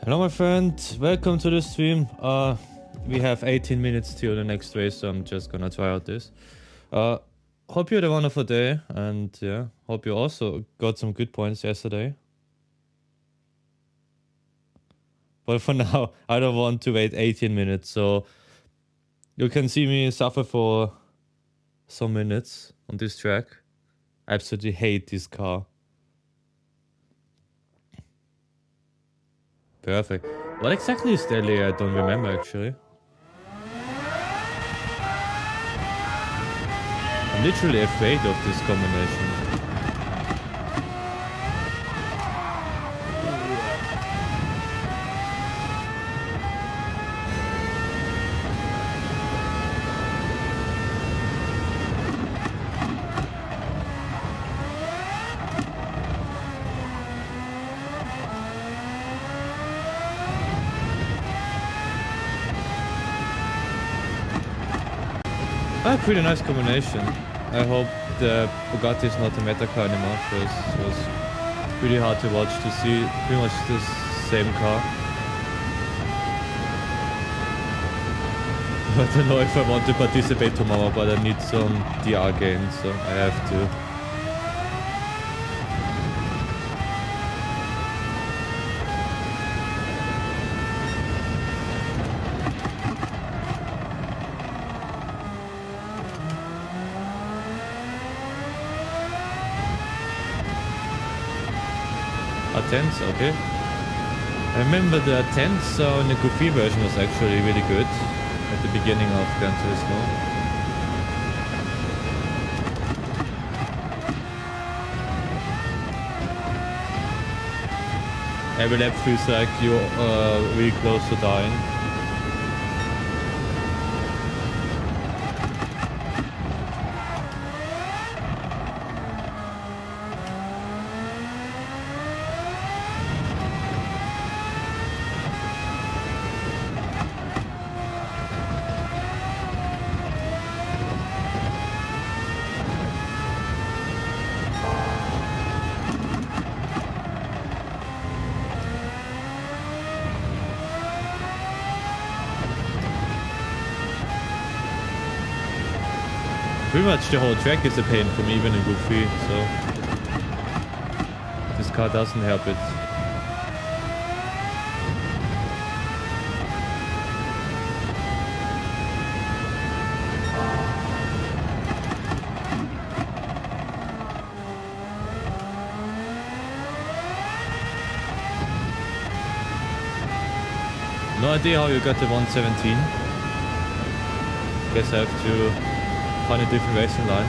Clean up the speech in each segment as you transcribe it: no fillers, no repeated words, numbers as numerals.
Hello my friend, welcome to the stream. We have 18 minutes till the next race, so I'm just gonna try out this. Hope you had a wonderful day, and yeah, hope you also got some good points yesterday. But for now, I don't want to wait 18 minutes, so you can see me suffer for some minutes on this track. I absolutely hate this car. Perfect. What exactly is Delhi? I don't remember actually. I'm literally afraid of this combination. Pretty nice combination. I hope the Bugatti is not a meta car anymore, because it was pretty hard to watch to see pretty much the same car. I don't know if I want to participate tomorrow, but I need some DR games, so I have to. Attents, okay. I remember the Attents in the Goofy version was actually really good at the beginning of Gran Turismo. Every lap feels like you're really close to dying. Pretty much the whole track is a pain for me, even in Goofy, so this car doesn't help it. No idea how you got the 117. Guess I have to find a different racing line.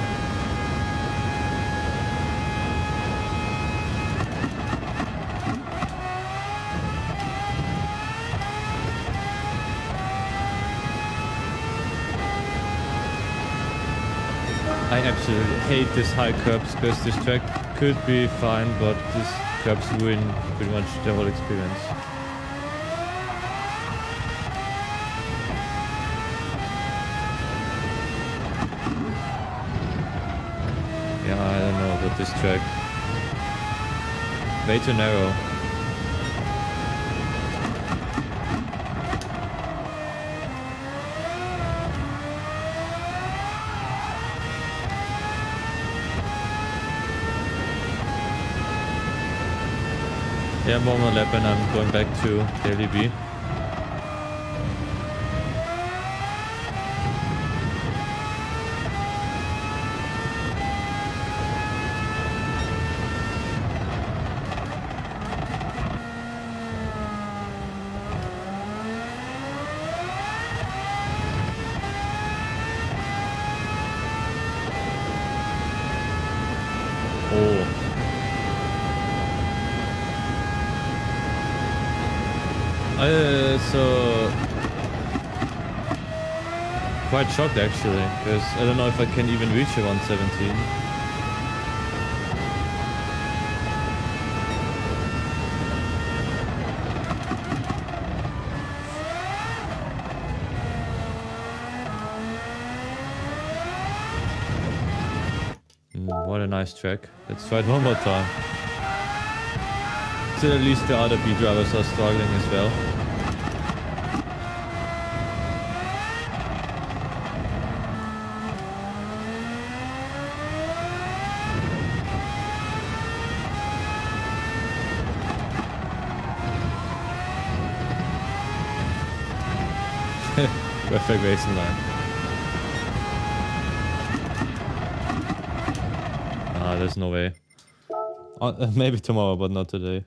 I absolutely hate this high curbs, because this track could be fine, but these curbs ruin pretty much the whole experience. I don't know about this track. Way too narrow. Yeah, one more lap and I'm going back to Daily B. So quite shocked actually, because I don't know if I can even reach a 117. What a nice track. Let's try it one more time. that at least the other B drivers are struggling as well. Perfect racing line. Ah, there's no way. Maybe tomorrow, but not today.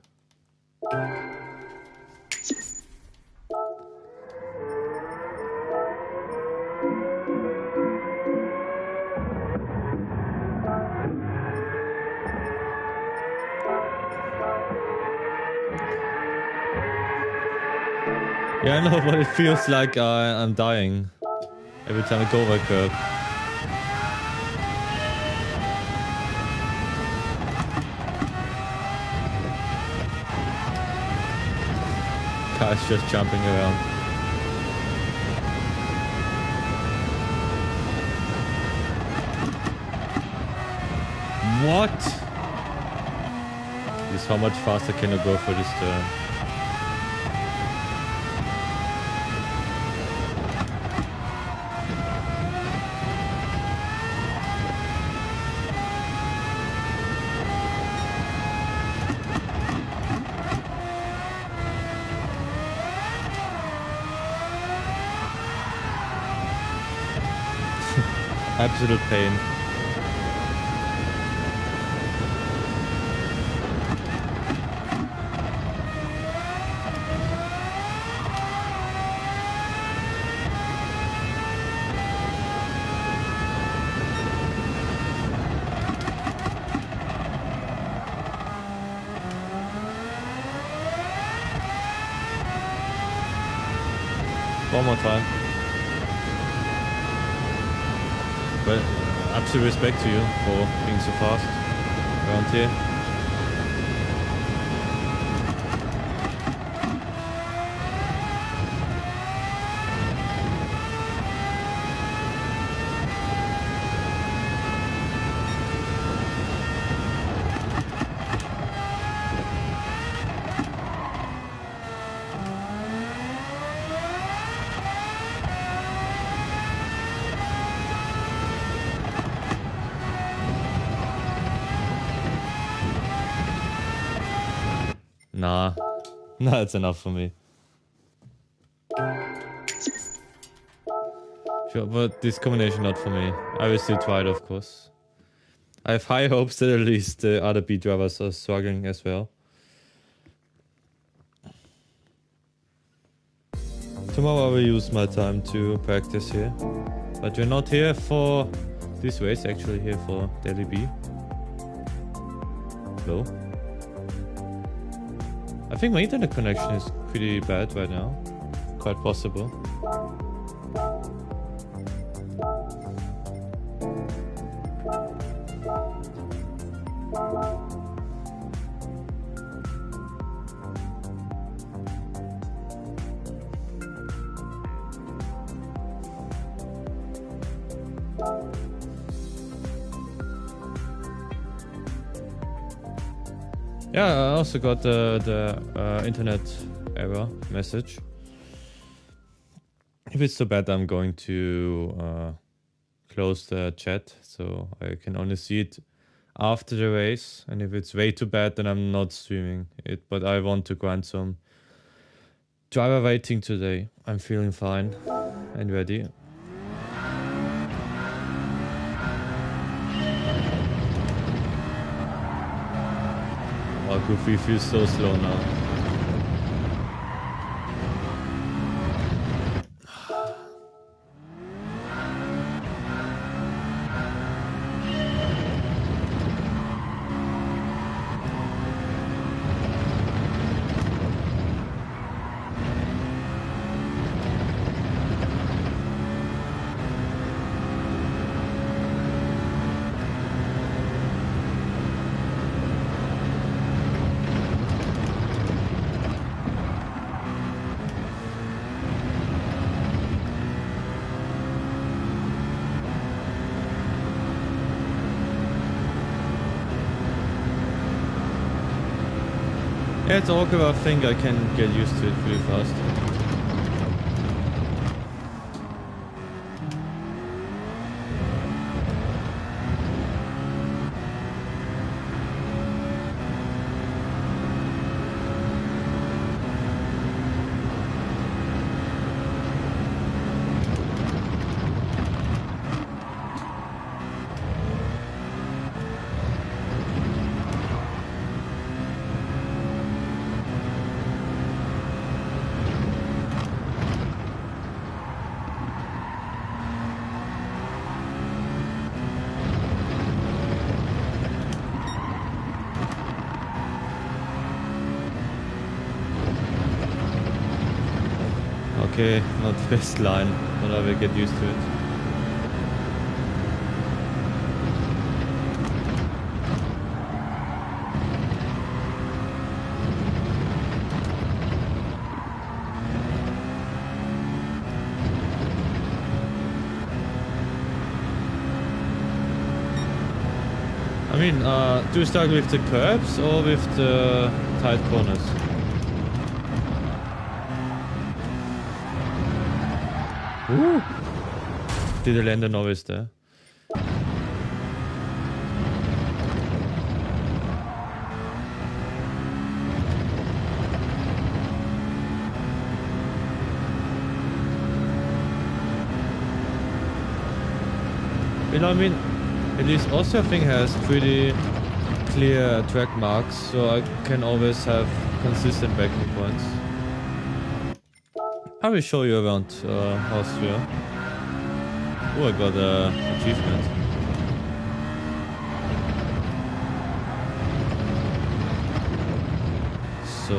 Yeah, I know, but it feels like I'm dying every time I go over a curb. Cars just jumping around. What? Just how much faster can I go for this turn? Absolute pain. One more time. Well, absolute respect to you for being so fast around here. Nah, it's enough for me. Sure, but this combination not for me. I will still try it, of course. I have high hopes that at least the other B drivers are struggling as well. Tomorrow I will use my time to practice here. But you're not here for this race, actually here for Daily B. Hello? I think my internet connection is pretty bad right now. Quite possible. Yeah, I also got the internet error message. If it's so bad, I'm going to close the chat, so I can only see it after the race. And if it's way too bad, then I'm not streaming it. But I want to grind some driver rating today. I'm feeling fine and ready. Oh, Goofy feels so slow now. Yeah, it's awkward. I think I can get used to it pretty fast. Okay, not the best line, but I will get used to it. I mean, do you start with the curbs or with the tight corners? Ooh. Did I land a novice there? You know, I mean, at least Austria I think has pretty clear track marks, so I can always have consistent backing points. I will show you around Austria. Oh, I got an achievement. So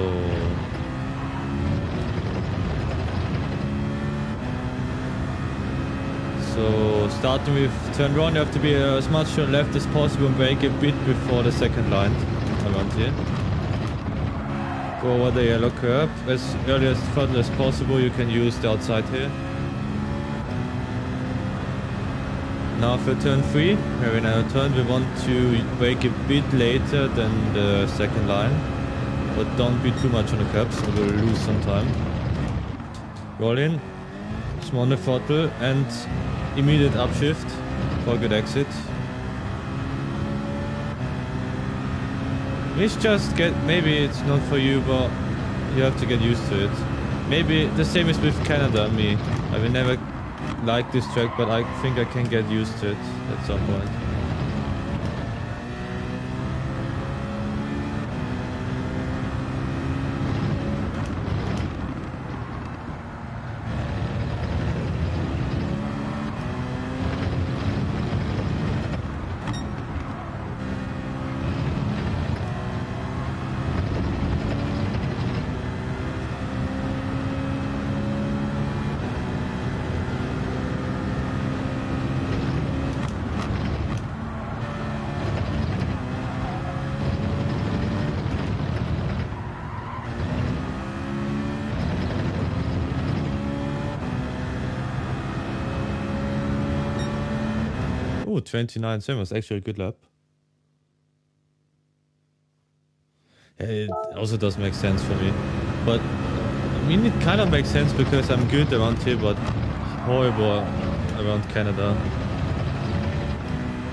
starting with turn 1, you have to be as much to the left as possible and brake a bit before the second line around here. Go over the yellow curb as early as further as possible. You can use the outside here. Now for turn 3, very narrow turn, we want to brake a bit later than the second line, but don't be too much on the curbs, so we'll lose some time. Roll in, small on the throttle, and immediate upshift for a good exit. It's just maybe it's not for you, but you have to get used to it. Maybe the same is with Canada and me. I will never like this track, but I think I can get used to it at some point. Oh, 29.7 was actually a good lap. It also does make sense for me. But, I mean, it kind of makes sense because I'm good around here, but horrible around Canada.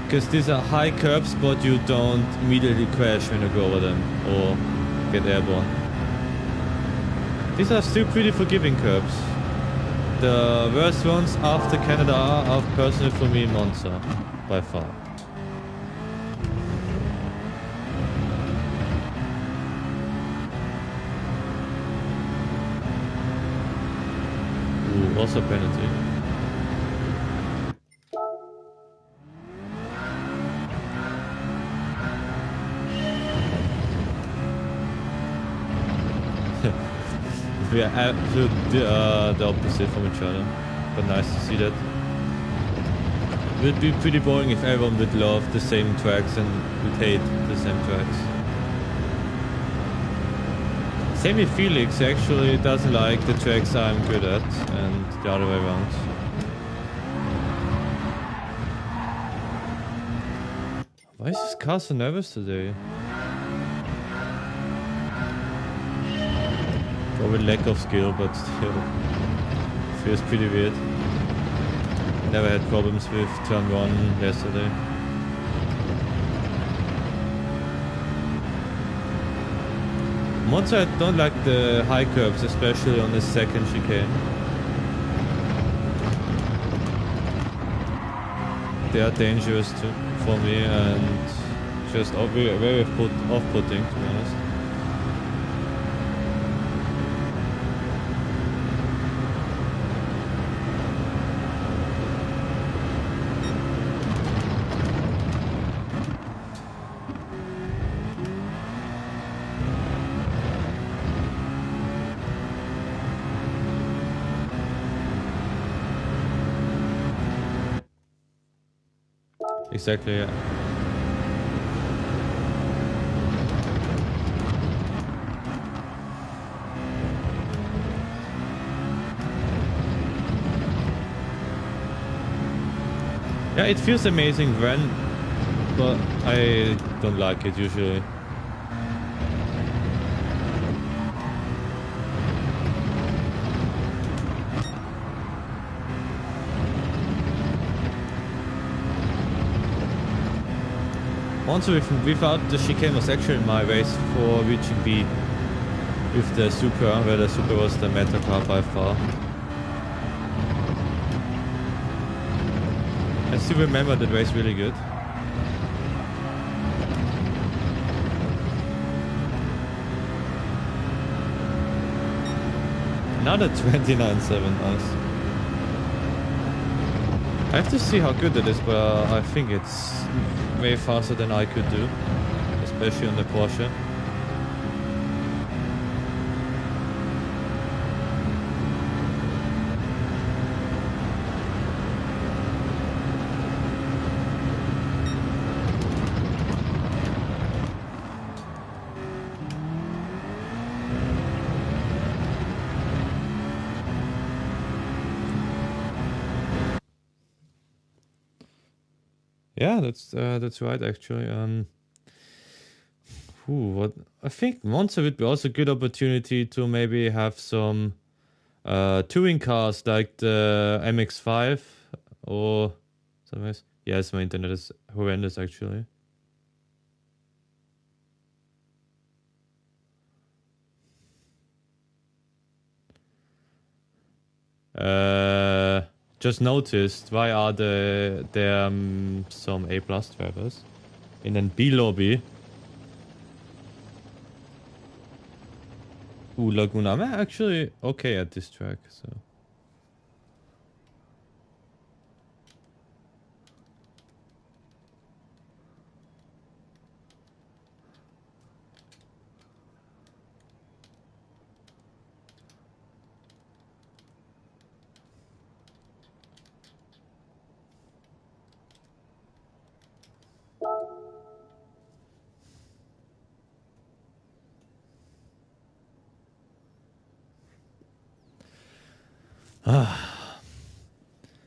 Because these are high curbs, but you don't immediately crash when you go over them or get airborne. These are still pretty forgiving curbs. The worst ones after Canada are personally for me Monza, by far. Ooh, also penalty. We are absolutely the opposite from each other, but nice to see that. It would be pretty boring if everyone would love the same tracks and would hate the same tracks. Same with Felix, he actually doesn't like the tracks I'm good at, and the other way around. Why is this car so nervous today? Probably lack of skill, but still feels pretty weird. Never had problems with turn 1 yesterday. Monza, I don't like the high curves, especially on the second chicane. They are dangerous for me and just very, very off-putting, to be honest. Exactly, yeah. Yeah, it feels amazing when, but I don't like it usually. Also, without the chicane was actually my race for reaching B with the Supra, where the Supra was the meta car by far. I still remember that race really good. Another 29.7, nice. I have to see how good it is, but I think it's way faster than I could do, especially on the Porsche. Yeah, that's right actually. What I think Monza would be also a good opportunity to maybe have some touring cars like the MX-5 or something else. Yes, my internet is horrendous actually. Just noticed, why are there some A+ drivers in an B lobby? Laguna, I'm actually okay at this track, so.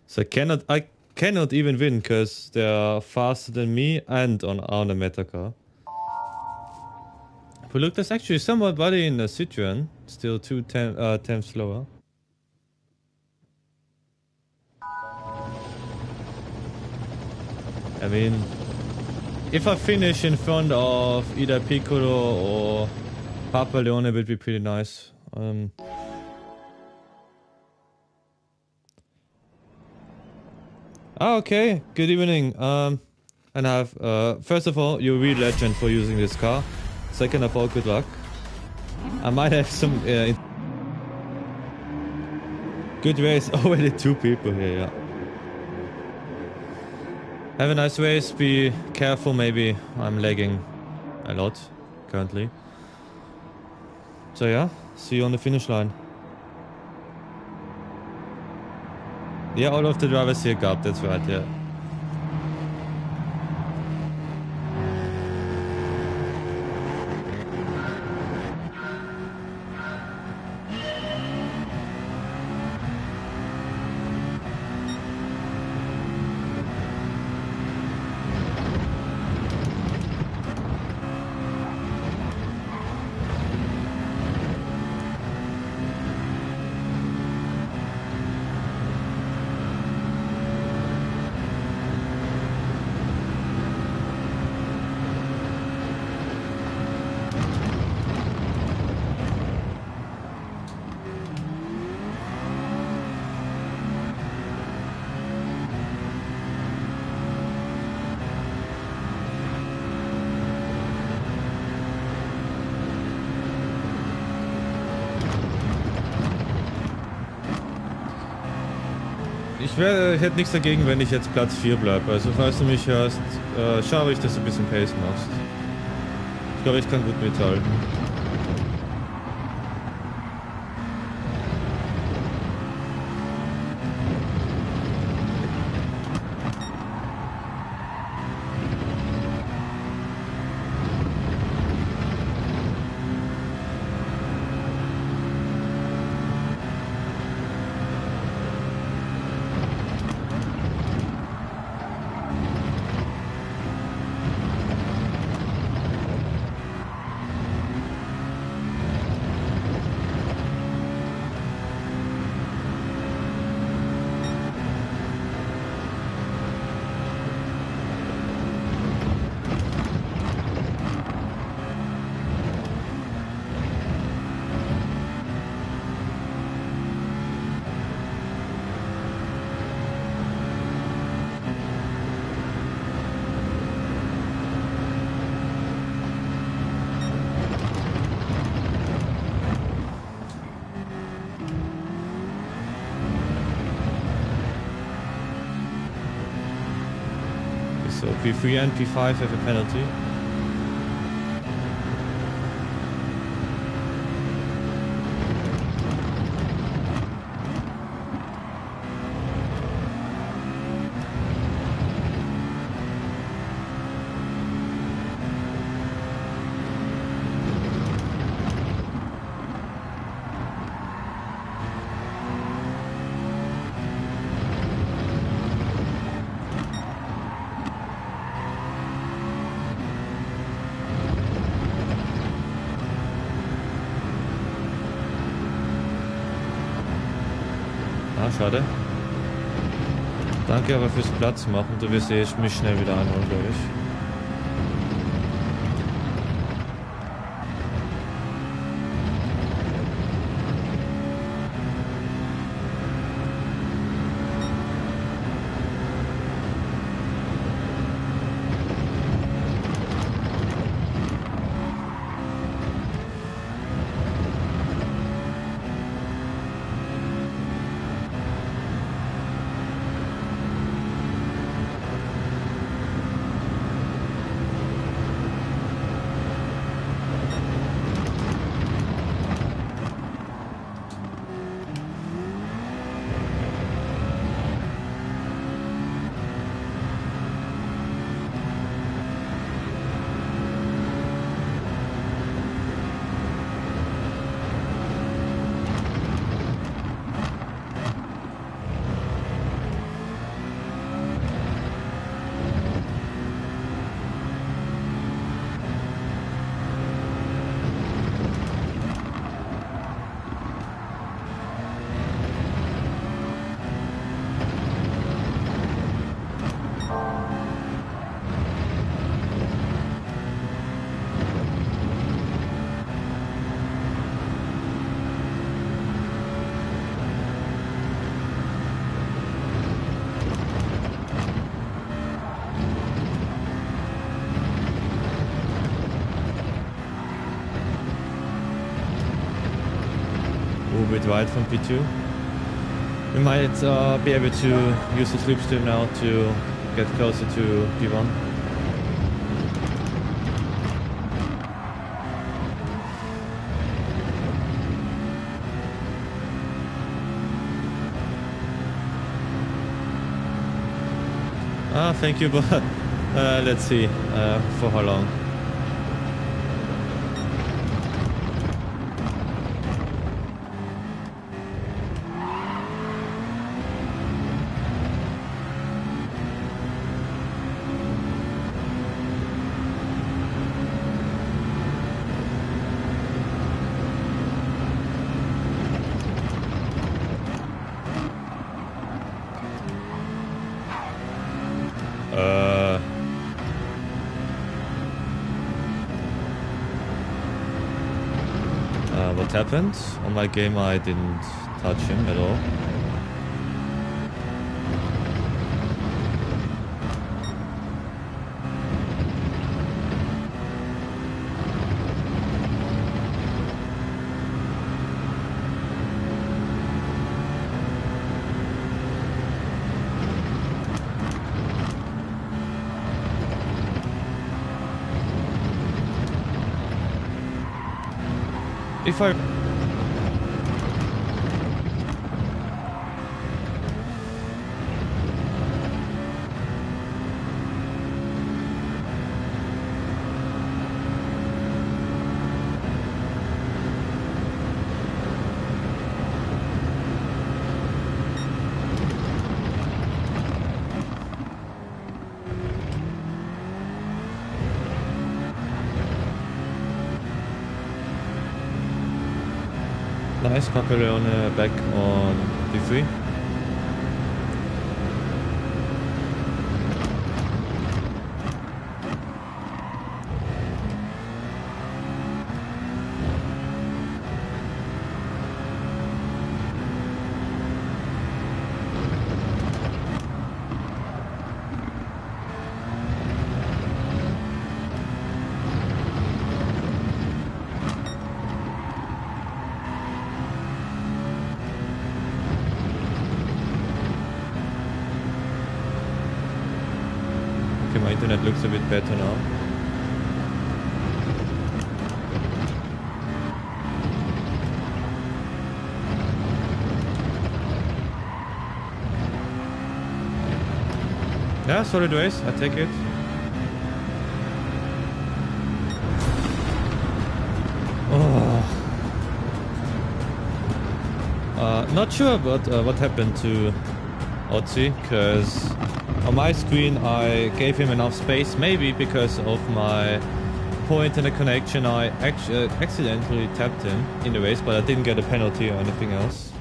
So I cannot even win because they are faster than me and on a meta car. But look, there's actually somebody in the Citroen, still 2 tenths slower. I mean, if I finish in front of either Piccolo or Papa Leone, it would be pretty nice. Okay, good evening. And I have, first of all, you're a real legend for using this car. Second of all, good luck. I might have some good race. Already 2 people here, yeah. Have a nice race. Be careful, maybe. I'm lagging a lot currently. So yeah, see you on the finish line. Yeah, all of the drivers here got, that's right, yeah. Ich hätte nichts dagegen, wenn ich jetzt Platz 4 bleibe. Also falls du mich hörst, schau ich, dass du ein bisschen Pace machst. Ich glaube, ich kann gut mithalten. So P3 and P5 have a penalty. Ah, schade. Danke aber fürs Platz machen. Du wirst mich schnell wieder einholen, glaube ich. A bit wide from P2. We might be able to use the slipstream now to get closer to P1. Ah, thank you, but let's see for how long. What happened? On my game I didn't touch him at all. If I... Nice, Papillon back on D3. My internet looks a bit better now. Yeah, solid race, I take it. Oh. Not sure about what happened to Otzi, because on my screen I gave him enough space, maybe because of my point in the connection I actually accidentally tapped him in the race, but I didn't get a penalty or anything else.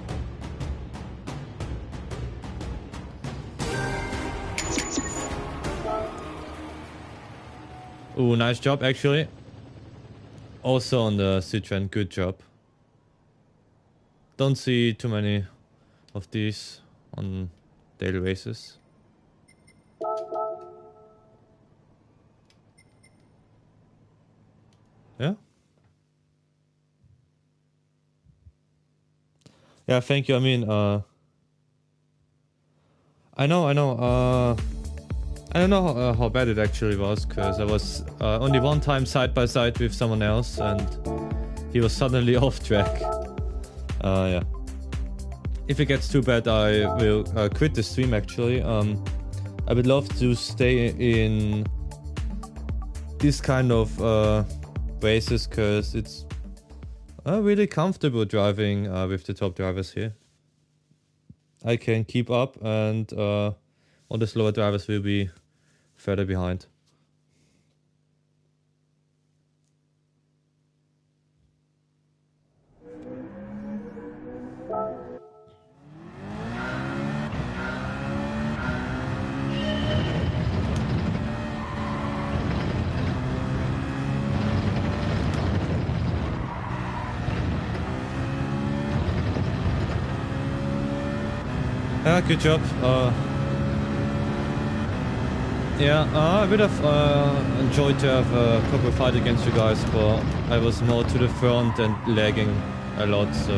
Ooh, nice job actually. Also on the Citroen, good job. Don't see too many of these on daily races. Yeah. Yeah, thank you. I mean, I know. I don't know how bad it actually was, because I was only one time side by side with someone else, and he was suddenly off track. Yeah. If it gets too bad, I will quit the stream. Actually, I would love to stay in this kind of races, because it's really comfortable driving with the top drivers here. I can keep up, and all the slower drivers will be further behind. Yeah, good job. Yeah, I would have enjoyed to have a proper fight against you guys, but I was more to the front and lagging a lot, so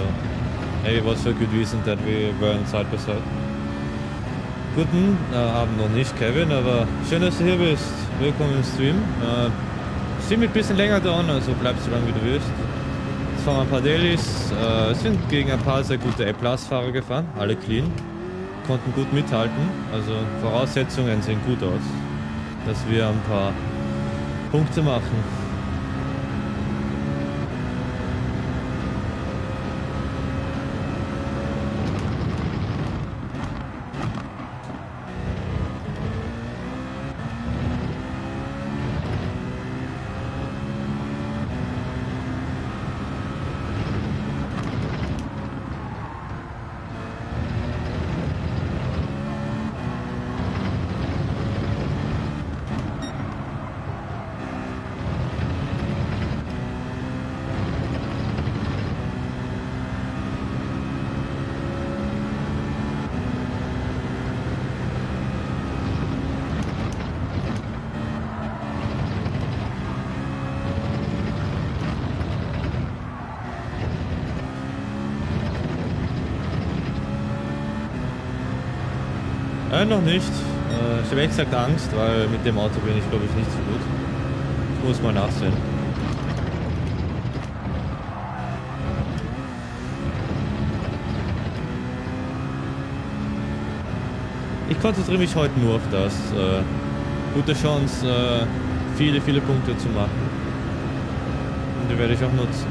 maybe it was for a good reason that we weren't side by side. Guten Abend noch nicht, Kevin, aber schön, dass du hier bist. Willkommen im Stream. Stream wird ein bisschen länger dauern, also bleib so lange wie du willst. Jetzt fahren wir ein paar Dailies. Sind gegen ein paar sehr gute A-Plus-Fahrer gefahren, alle clean. Konnten gut mithalten, also Voraussetzungen sehen gut aus, dass wir ein paar Punkte machen. Noch nicht. Ich habe echt gesagt Angst, weil mit dem Auto bin ich glaube ich nicht so gut. Ich muss mal nachsehen. Ich konzentriere mich heute nur auf das. Gute Chance, viele Punkte zu machen. Und die werde ich auch nutzen.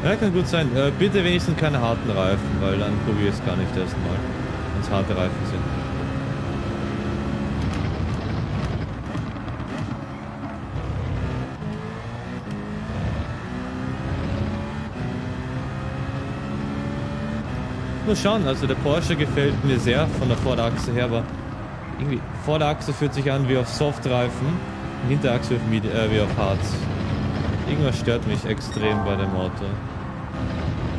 Ja, kann gut sein. Bitte wenigstens keine harten Reifen, weil dann probiere ich es gar nicht erst mal, wenn es harte Reifen sind. Nur schauen, also der Porsche gefällt mir sehr von der Vorderachse her, aber irgendwie Vorderachse fühlt sich an wie auf Softreifen, Hinterachse wie auf Harz. Irgendwas stört mich extrem bei dem Auto.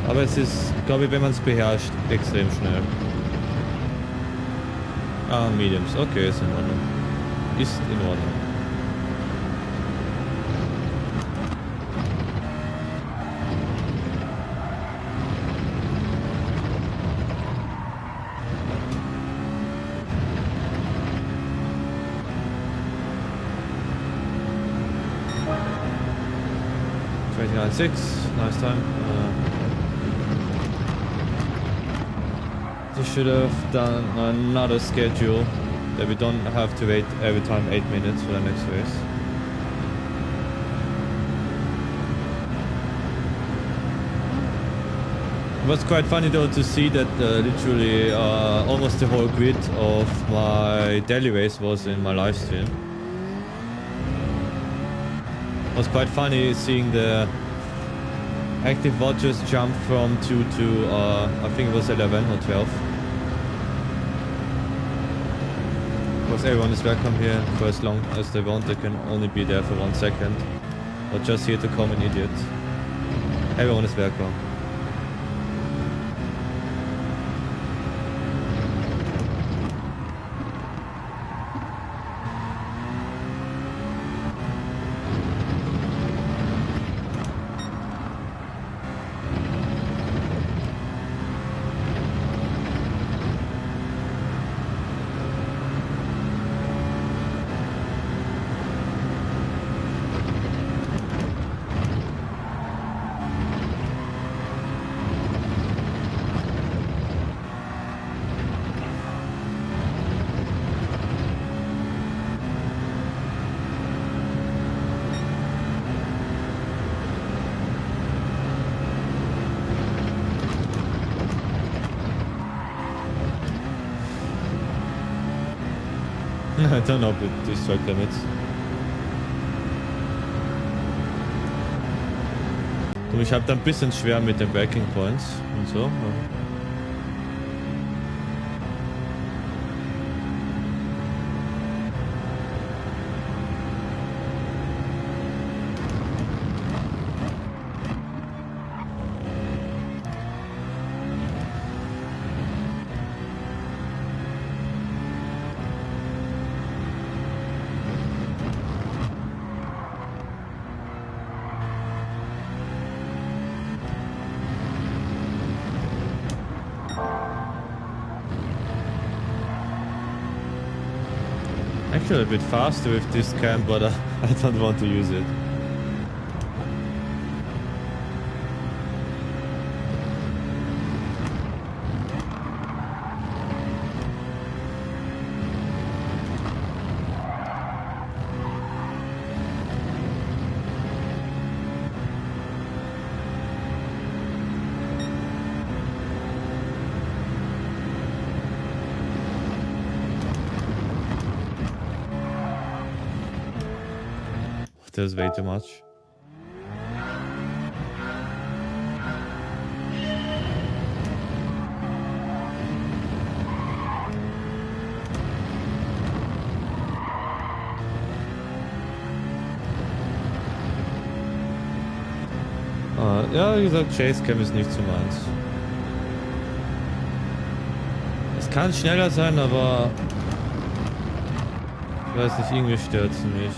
Aber es ist, glaube ich, wenn man es beherrscht, extrem schnell. Ah, Mediums. Okay, ist in Ordnung. Ist in Ordnung. Nice time. They should have done another schedule that we don't have to wait every time 8 minutes for the next race. It was quite funny though to see that literally almost the whole grid of my daily race was in my live stream. It was quite funny seeing the active watchers jump from 2 to I think it was 11 or 12. Because everyone is welcome here for as long as they want. They can only be there for 1 second. Or just here to come an idiot. Everyone is welcome. I don't know with these track limits. Und ich habe da ein bisschen schwer mit den Breaking Points und so. Actually a bit faster with this cam, but I don't want to use it. There's way too much. Ja, wie gesagt, Chase Cam ist nicht so meins. Es kann schneller sein, aber ich weiß nicht, irgendwie stört es mich.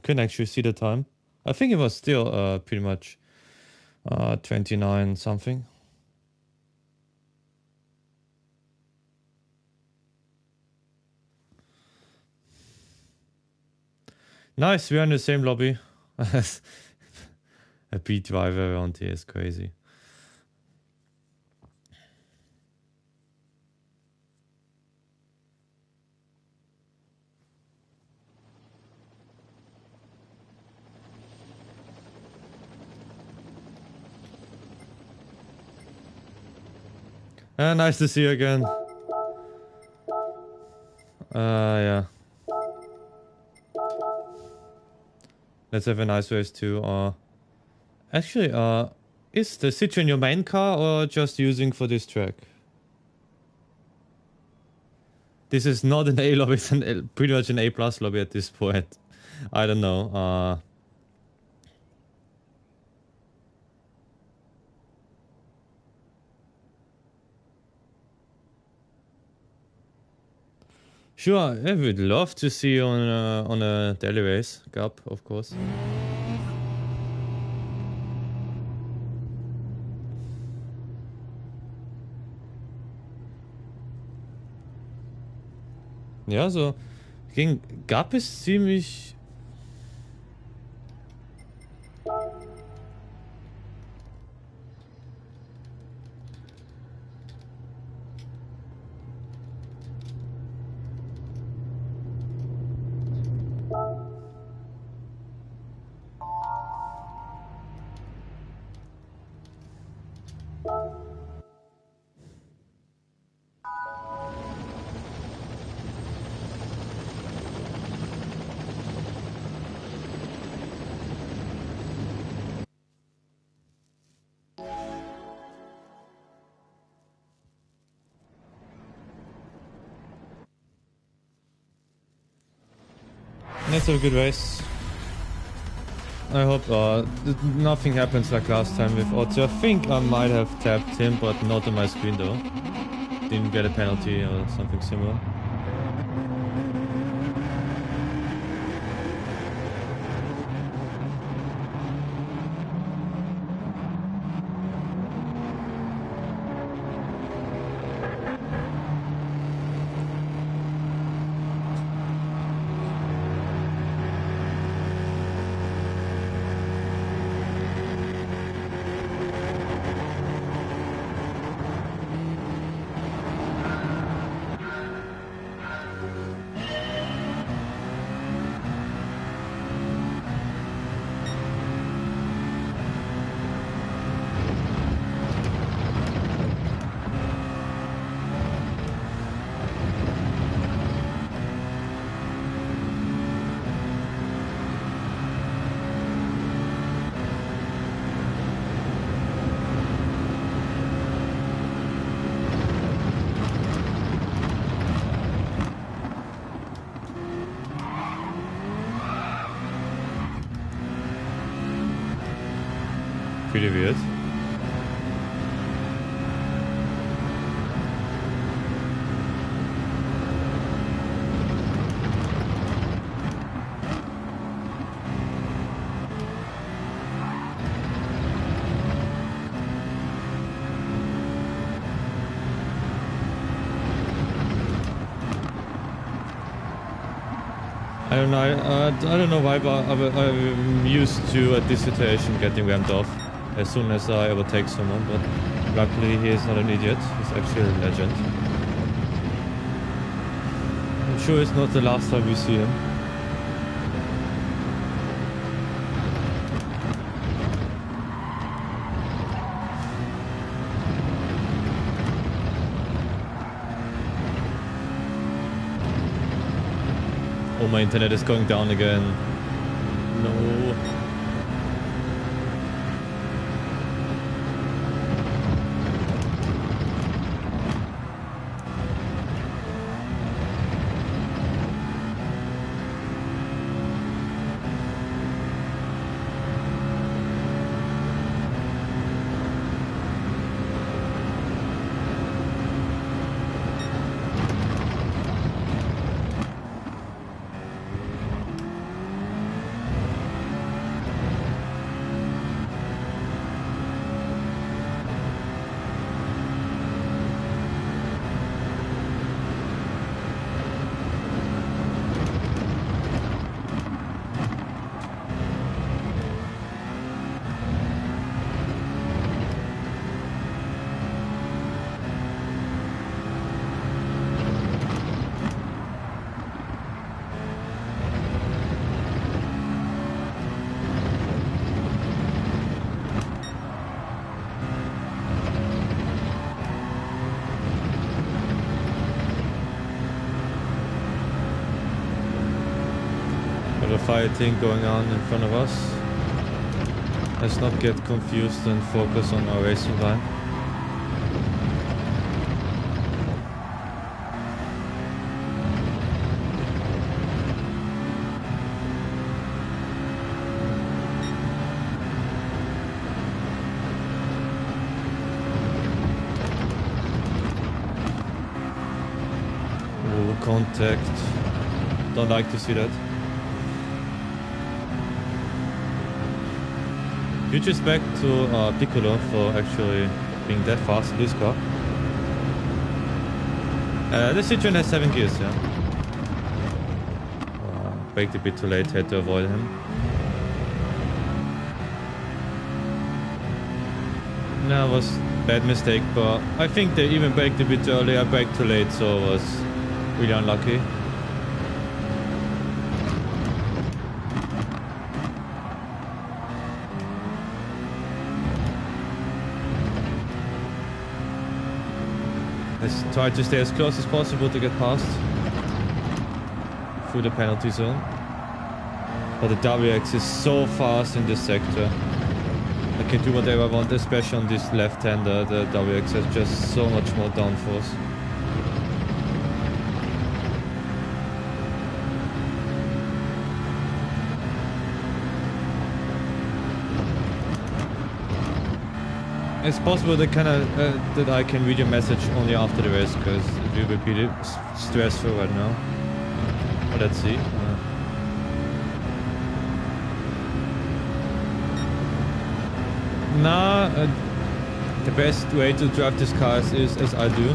couldn't actually see the time. I think it was still pretty much 29 something. Nice, we're in the same lobby. A beat driver around here is crazy. Nice to see you again. Yeah. Let's have a nice race too. Actually, is the Citroen your main car or just using for this track? This is not an A lobby, it's pretty much an A plus lobby at this point. I don't know. Sure, I would love to see you on a daily race, Gap, of course. Ja, so gegen Gap ist ziemlich... Let's have a good race. I hope nothing happens like last time with Otto. I think I might have tapped him, but not on my screen though. Didn't get a penalty or something similar. Pretty weird. I don't know. I don't know why, but I'm used to at this situation getting rammed off as soon as I overtake someone. But luckily, he is not an idiot. He's actually a legend. I'm sure it's not the last time we see him. Oh, my internet is going down again. No. fighting going on in front of us. Let's not get confused and focus on our racing line. Ooh, contact. Don't like to see that. Huge respect to Piccolo for actually being that fast in this car. The Citroen has 7 gears, yeah. Braked a bit too late, had to avoid him. That was a bad mistake, but I think they even braked a bit early. I braked too late, so I was really unlucky. Let's try to stay as close as possible to get past through the penalty zone. But the WX is so fast in this sector. I can do whatever I want, especially on this left-hander. The WX has just so much more downforce. It's possible that that I can read your message only after the race, because it will be stressful right now. But let's see. The best way to drive this car is as I do.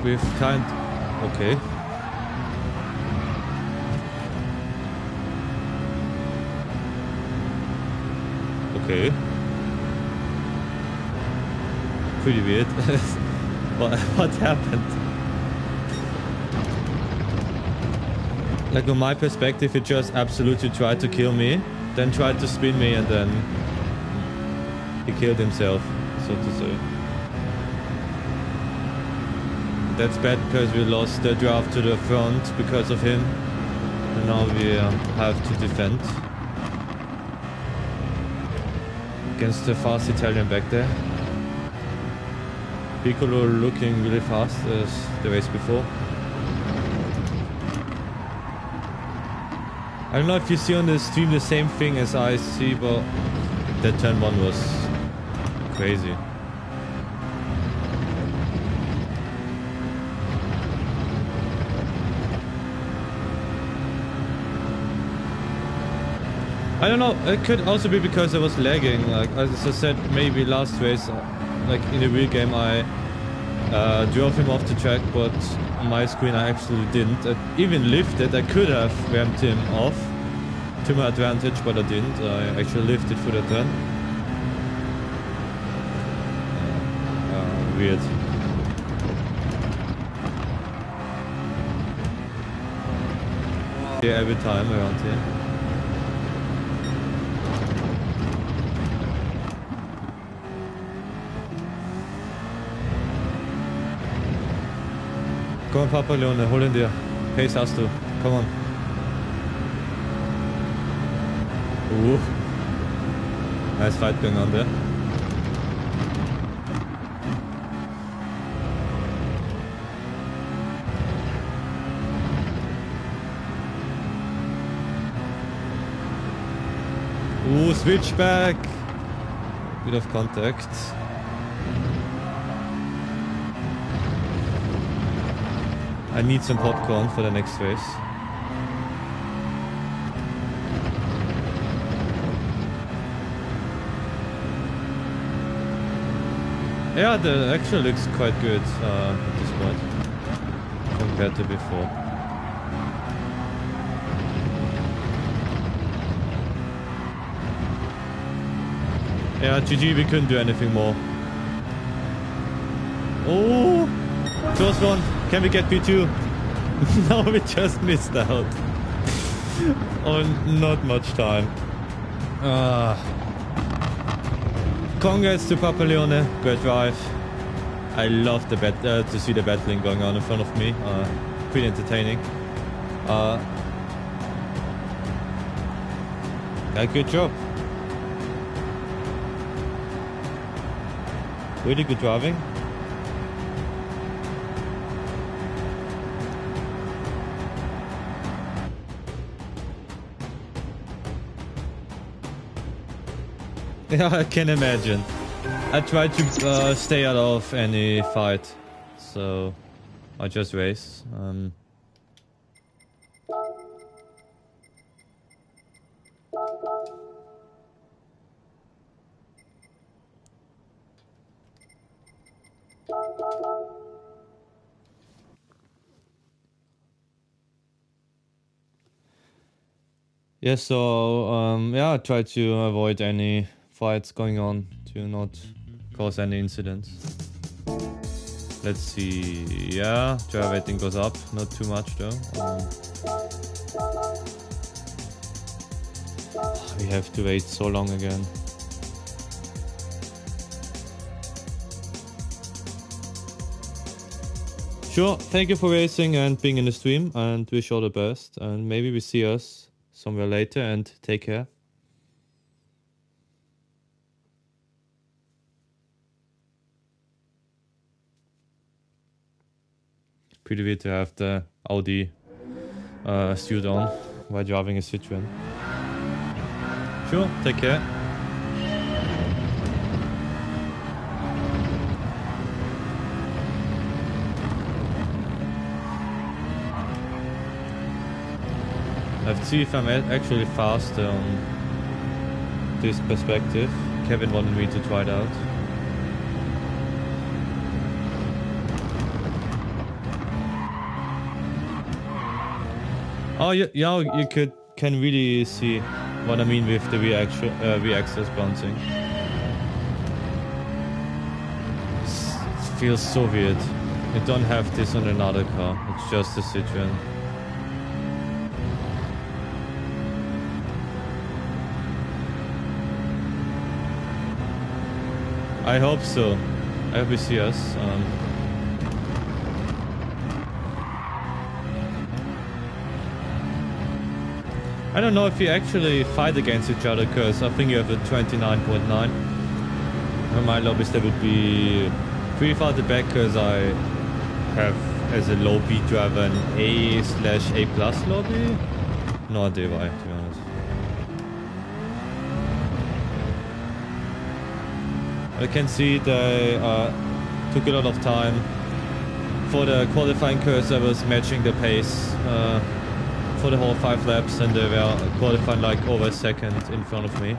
With okay. Okay. Pretty weird. what happened? Like, on my perspective, it just absolutely tried to kill me, then tried to spin me, and then he killed himself, so to say. That's bad because we lost the draft to the front because of him, and now we have to defend against the fast Italian back there. Piccolo looking really fast as the race before. I don't know if you see on the stream the same thing as I see, but that turn 1 was crazy. I don't know, it could also be because I was lagging. Like, as I said, maybe last race, like in the real game, I drove him off the track, but on my screen I actually didn't. I even lifted. I could have ramped him off to my advantage, but I didn't. I actually lifted for the turn. Weird. Yeah, every time around here. Komm on, Papaleone, hol ihn dir. Pace hast du. Come on. Nice fight going on there. Switchback. Bit of contact. I need some popcorn for the next race. Yeah, the actually looks quite good at this point compared to before. Yeah, GG, we couldn't do anything more. Oh, close one. Can we get P2? No, we just missed out. On not much time. Congrats to Papaleone. Great drive. I love the to see the battling going on in front of me. Pretty entertaining. Yeah, good job. Really good driving. Yeah, I can imagine. I try to stay out of any fight, so I just race. Yeah, so yeah, I try to avoid any fights going on to not cause any incidents. Let's see. Yeah, drive rating goes up, not too much though. We have to wait so long again. Sure, thank you for racing and being in the stream, and wish you all the best, and maybe we see us somewhere later, and take care. Pretty weird to have the Audi suit on while driving a Citroen. Sure, take care. Let's see if I'm actually faster on this perspective. Kevin wanted me to try it out. Oh, yeah, you can really see what I mean with the rear axis bouncing. It feels so weird. I don't have this on another car. It's just a Citroen. I hope so. I hope we see us. I don't know if you actually fight against each other, because I think you have a 29.9. On my lobbies there would be pretty far at the back, because I have as a low B driver an A/A plus lobby. No idea why, to be honest. I can see they took a lot of time. For the qualifying curse, I was matching the pace for the whole 5 laps, and they were qualifying like over a second in front of me.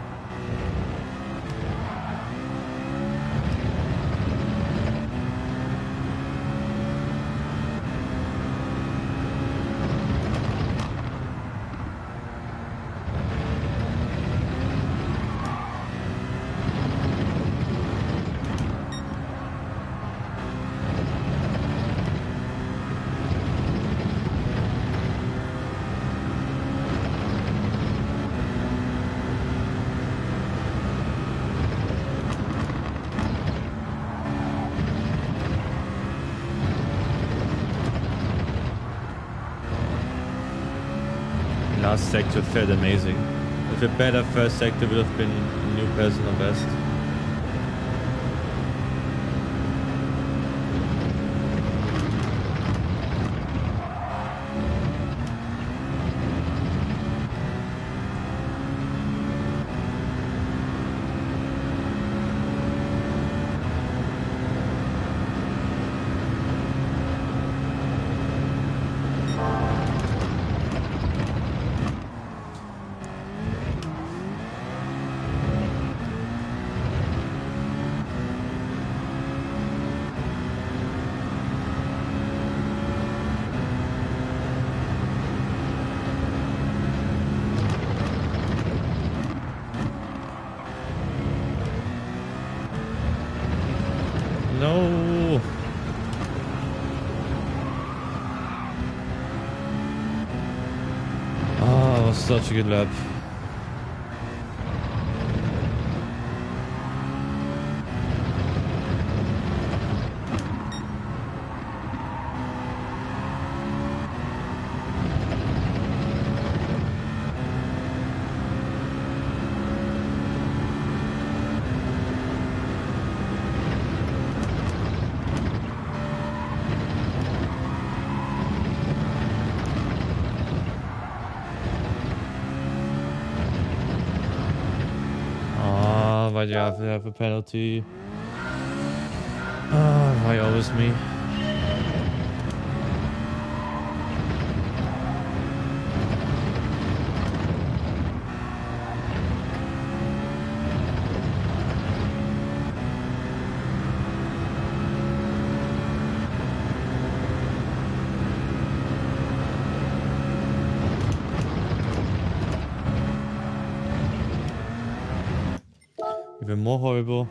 Last sector felt amazing. With a better first sector would have been a new personal best. No. Oh, it was such a good lap. but yeah, we have a penalty. Why always me? Even more horrible.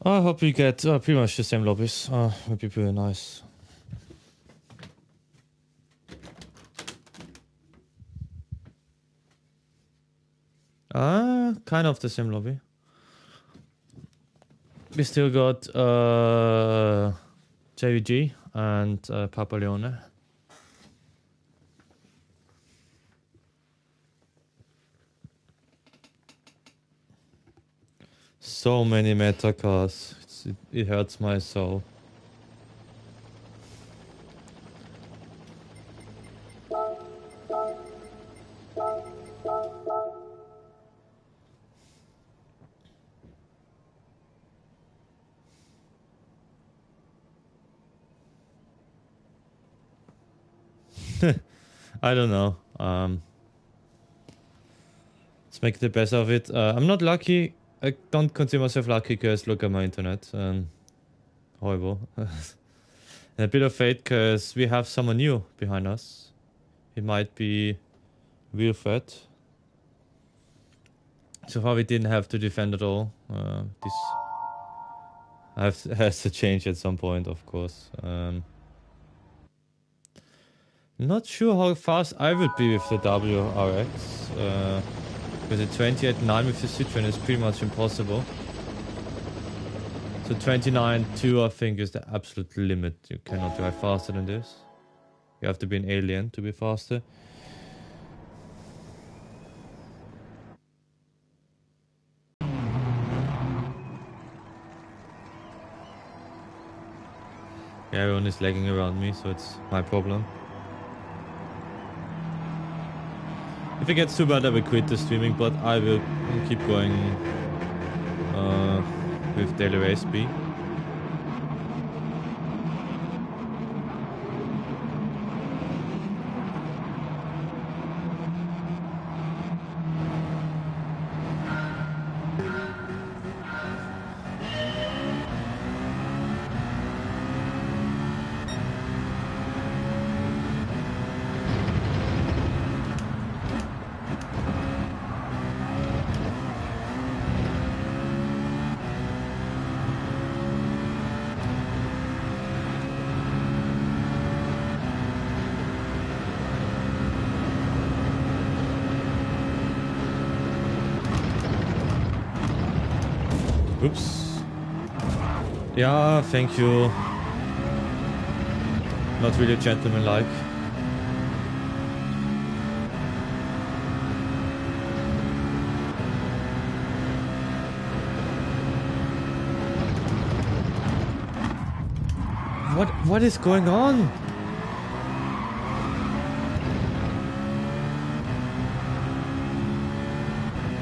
I hope we get pretty much the same lobbies. Would be pretty nice. Kind of the same lobby. We still got JVG and Papa Leone. So many meta cars. It hurts my soul. I don't know. Let's make the best of it. I'm not lucky. I don't consider myself lucky because look at my internet. Horrible. And a bit of fate because we have someone new behind us. He might be real threat. So far we didn't have to defend at all. This has to change at some point, of course. Not sure how fast I would be with the WRX. Because a 28.9 with the Citroen is pretty much impossible. So 29.2 I think is the absolute limit. You cannot drive faster than this. You have to be an alien to be faster. Yeah, everyone is lagging around me, so it's my problem. If it gets too bad, I will quit the streaming, but I will keep going with Daily Race B. Oops. Yeah, thank you. Not really gentleman-like. What is going on?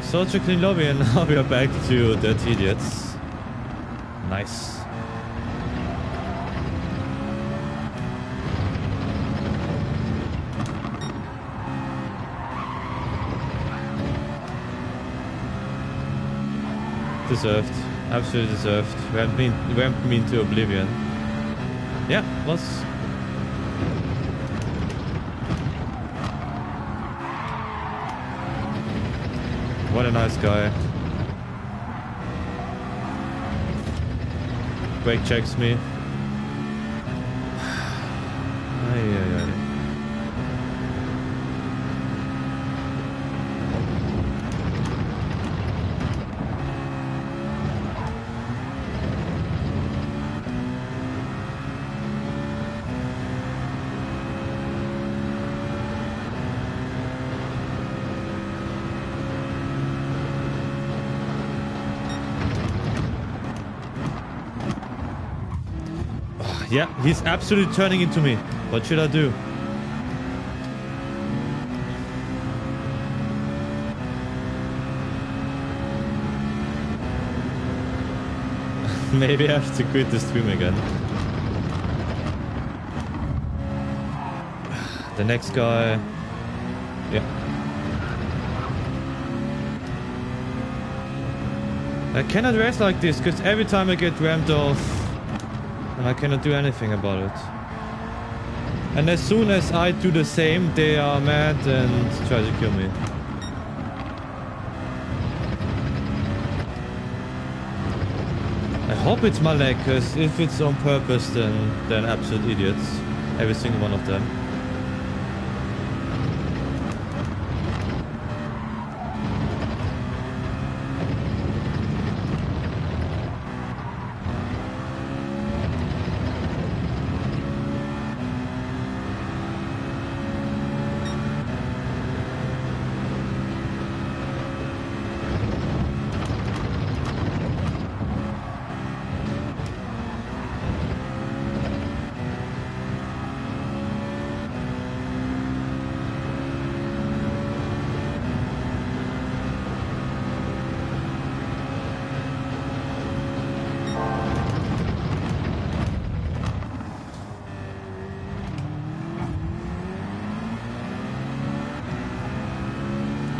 Such a clean lobby, and now we are back to Dirty Idiots. Nice. Deserved. Absolutely deserved. Ramped me into oblivion. Yeah, was. What a nice guy. Brake checks me. Ay, ay, ay. Yeah, he's absolutely turning into me. What should I do? Maybe I have to quit the stream again. The next guy... Yeah. I cannot race like this, because every time I get rammed off, and I cannot do anything about it. And as soon as I do the same, they are mad and try to kill me. I hope it's my leg, because if it's on purpose, then absolute idiots. Every single one of them.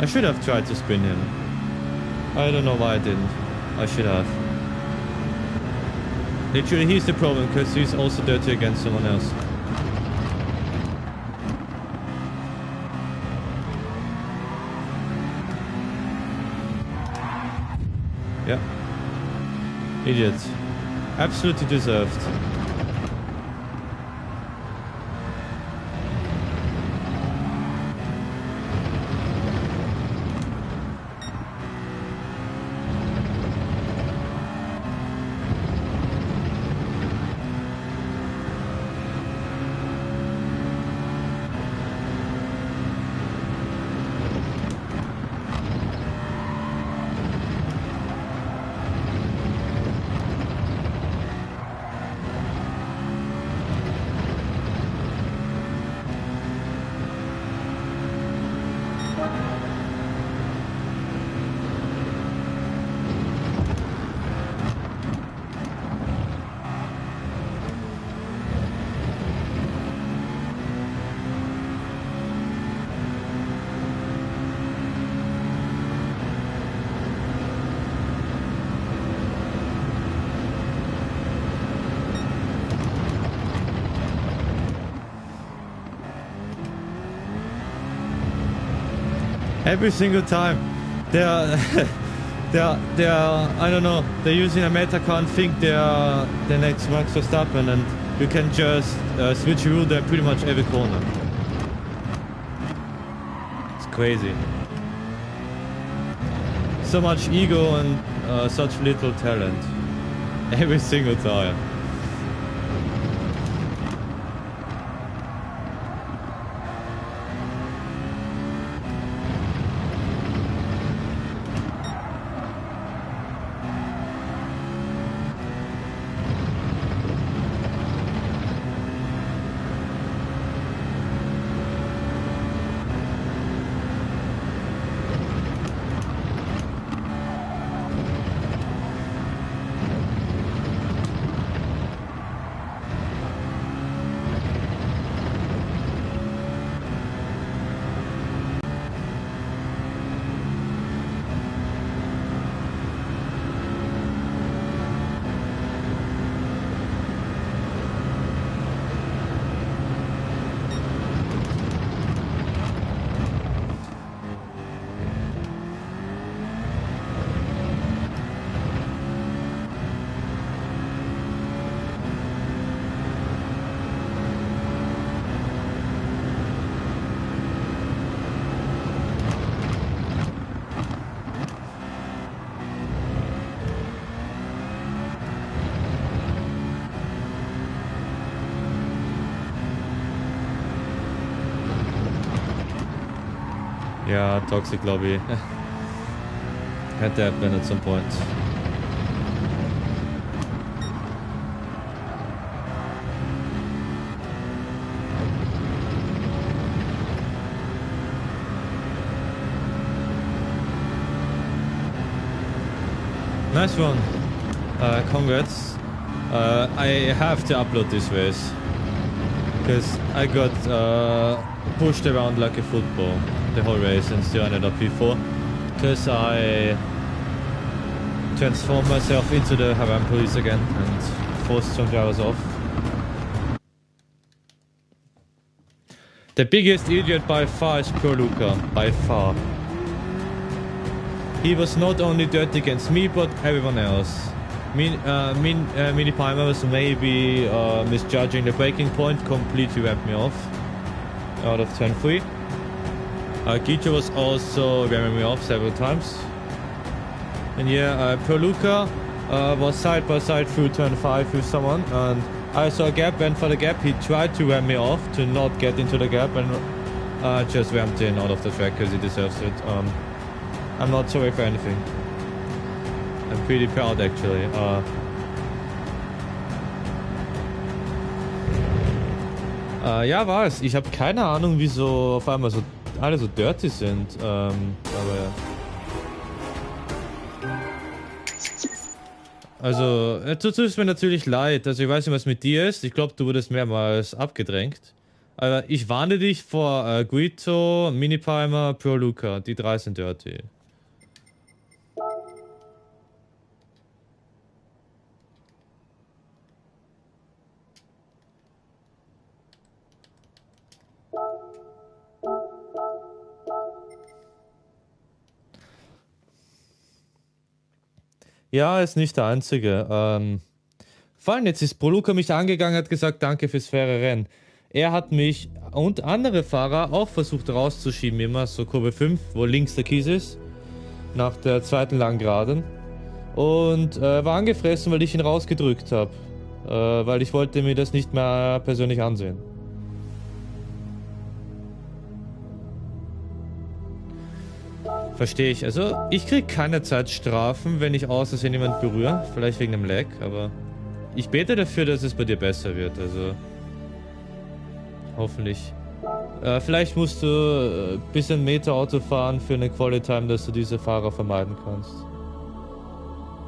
I should have tried to spin him. I don't know why I didn't. I should have. Literally, he's the problem because he's also dirty against someone else. Yeah. Idiot. Absolutely deserved. Every single time. They're I don't know, they're using a meta can't think they're the next Max Verstappen, and you can just switch rule there pretty much every corner. It's crazy. So much ego and such little talent. Every single time. Yeah, toxic lobby. Had to happen at some point. Nice one. Congrats. I have to upload this race because I got pushed around like a football the whole race and still ended up P4 because I transformed myself into the Haram police again and forced some drivers off. The biggest idiot by far is Pro Luca, by far. He was not only dirty against me but everyone else. Mini Primer was maybe misjudging the braking point, completely ramped me off out of turn 3. Guido was also ramming me off several times. And yeah, Pro Luca was side by side through turn 5 with someone, and I saw a gap, went for the gap. He tried to ram me off to not get into the gap, and just ramped in out of the track because he deserves it. I'm not sorry for anything. I'm pretty proud actually. Ja, war's. Ich habe keine Ahnung, wieso auf einmal so alle so dirty sind. Aber ja. Also, tut es mir natürlich leid. Also, ich weiß nicht, was mit dir ist. Ich glaube, du wurdest mehrmals abgedrängt. Aber ich warne dich vor Guido, Mini-Primer, Pro Luca. Die drei sind dirty. Ja, ist nicht der einzige. Vor allem jetzt ist Proluca mich angegangen, hat gesagt, danke fürs faire Rennen. Er hat mich und andere Fahrer auch versucht rauszuschieben, immer so Kurve 5, wo links der Kies ist, nach der zweiten langen Geraden. Und war angefressen, weil ich ihn rausgedrückt habe. Weil ich wollte mir das nicht mehr persönlich ansehen. Verstehe ich. Also, ich krieg keine Zeitstrafen, wenn ich aus Versehen jemand berühre. Vielleicht wegen dem Lag, aber ich bete dafür, dass es bei dir besser wird. Also, hoffentlich. Vielleicht musst du ein bisschen Meter-Auto fahren für eine Quali-Time, dass du diese Fahrer vermeiden kannst.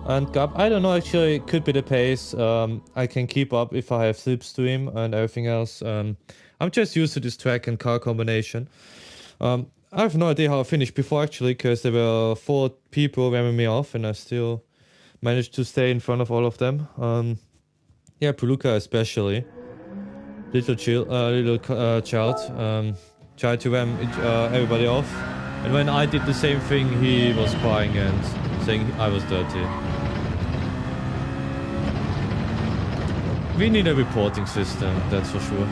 And Gab, I don't know, actually, it could be the pace. I can keep up if I have slipstream and everything else. I'm just used to this track and car combination. I have no idea how I finished before actually, because there were 4 people ramming me off, and I still managed to stay in front of all of them. Yeah, Proluca especially. Little child tried to ram everybody off, and when I did the same thing, he was crying and saying I was dirty. We need a reporting system, that's for sure.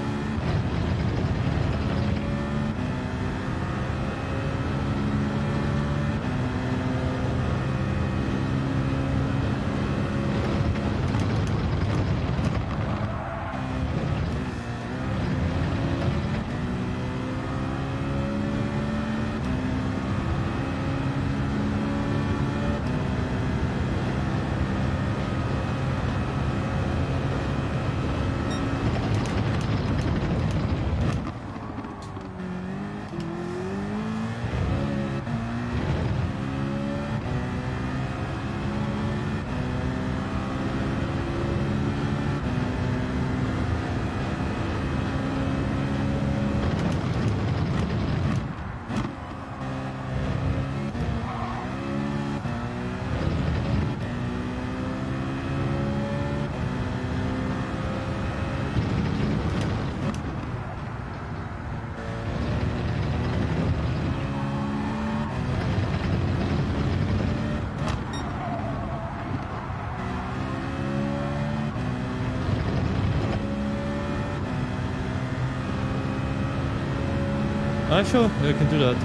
Sure, I can do that.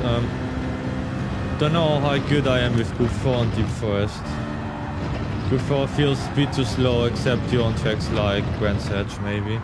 Don't know how good I am with Group 4 on Deep Forest. Group 4 feels a bit too slow, except you're on tracks like Brands Hatch, maybe.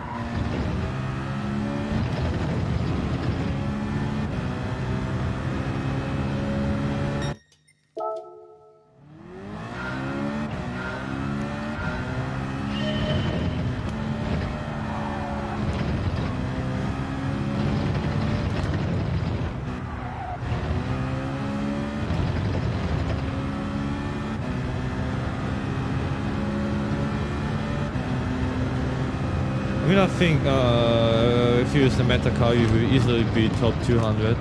I mean, I think if you use the meta car, you will easily be top 200.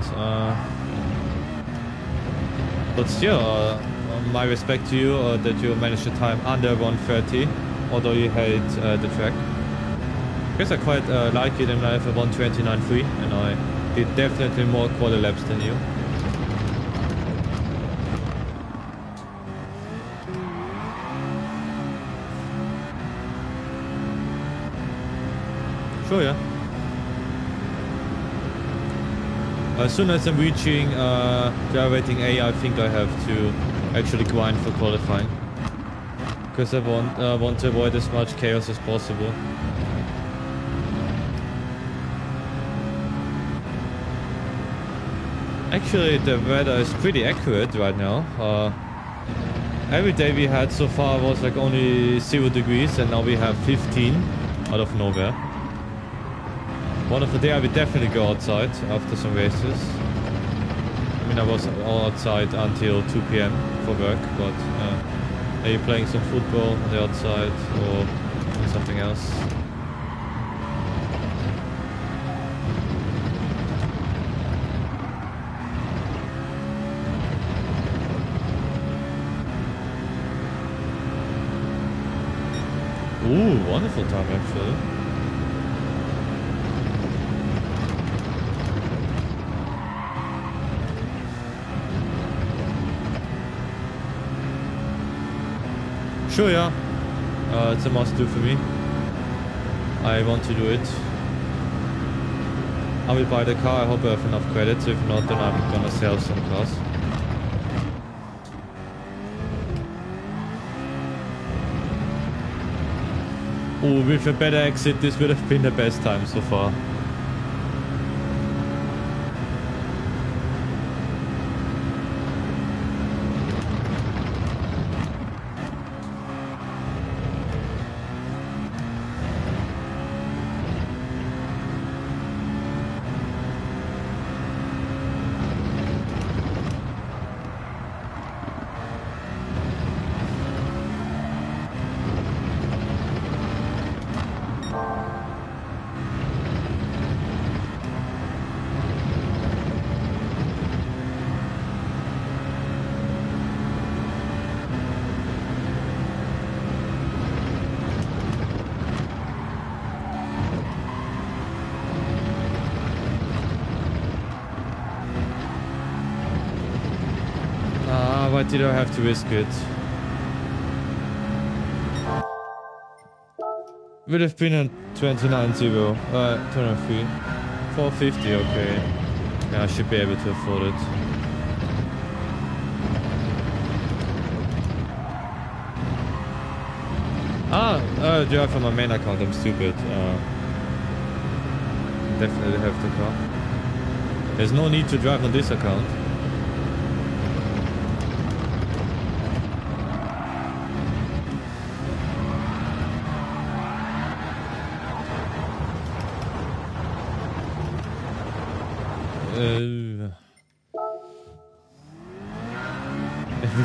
But still, my respect to you that you managed to time under 130, although you hate the track. Because I quite like it, and I have a 129.3, and I did definitely more quarter laps than you. Sure, yeah. As soon as I'm reaching the rating A, I think I have to actually grind for qualifying. Because I want to avoid as much chaos as possible. Actually, the weather is pretty accurate right now. Every day we had so far was like only 0 degrees, and now we have 15 out of nowhere. One of the day I will definitely go outside after some races. I mean, I was outside until 2 PM for work, but are you playing some football on the outside or something else? Ooh, wonderful time actually. Sure, yeah. It's a must do for me. I want to do it. I will buy the car. I hope I have enough credits. If not, then I'm gonna sell some cars. Oh, with a better exit, this would have been the best time so far. Why did I have to risk it? Would have been a 29.0, 23. 450, okay. Yeah, I should be able to afford it. Drive from my main account, I'm stupid. Definitely have the car. There's no need to drive on this account.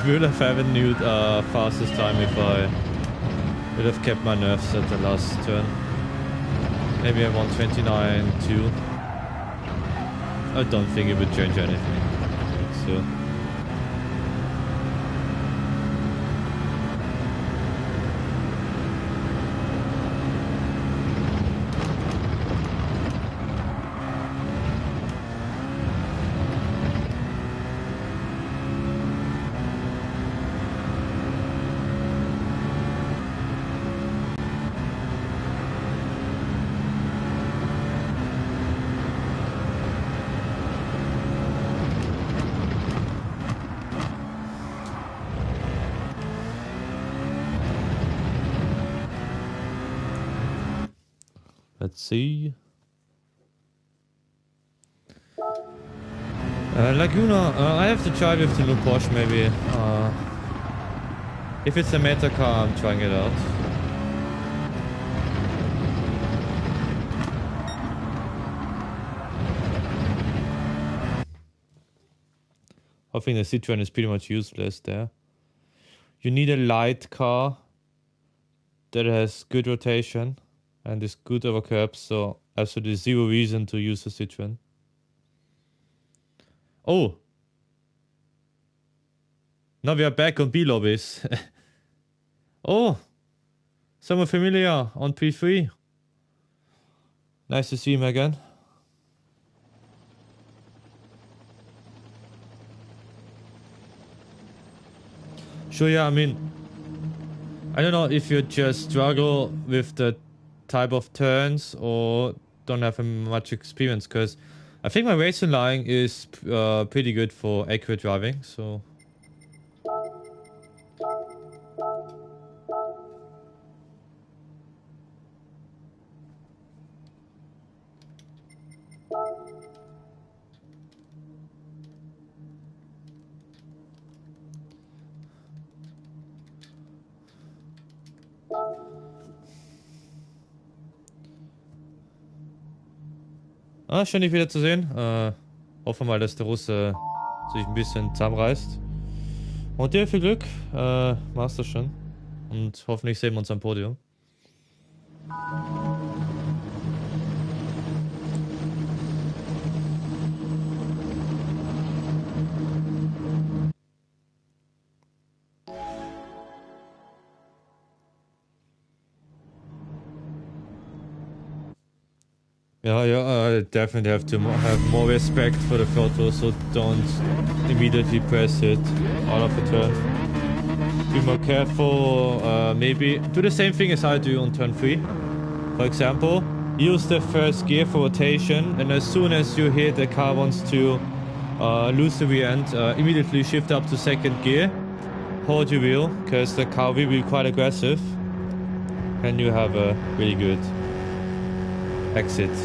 We would have had a new fastest time if I would have kept my nerves at the last turn. Maybe I want 29.2. I don't think it would change anything. So. Let's see. Laguna, I have to try with the new Porsche maybe. If it's a meta car, I'm trying it out. I think the Citroen is pretty much useless there. You need a light car that has good rotation and is good over curbs, so absolutely zero reason to use the Citroen. Oh! Now we are back on B-lobbies. Oh! Someone familiar on P3. Nice to see him again. Sure, yeah, I mean, I don't know if you just struggle with the type of turns or don't have much experience, because I think my racing line is pretty good for accurate driving, so. Schön, dich wieder zu sehen. Hoffe mal, dass der Russe sich ein bisschen zusammenreißt. Und dir viel Glück. Machst du schon. Und hoffentlich sehen wir uns am Podium. Yeah, I definitely have to have more respect for the throttle, so don't immediately press it out of the turn. be more careful. Maybe do the same thing as I do on turn 3. For example, use the first gear for rotation, and as soon as you hear the car wants to lose the rear end, immediately shift up to second gear. Hold your wheel, because the car will be quite aggressive. And you have a really good exit.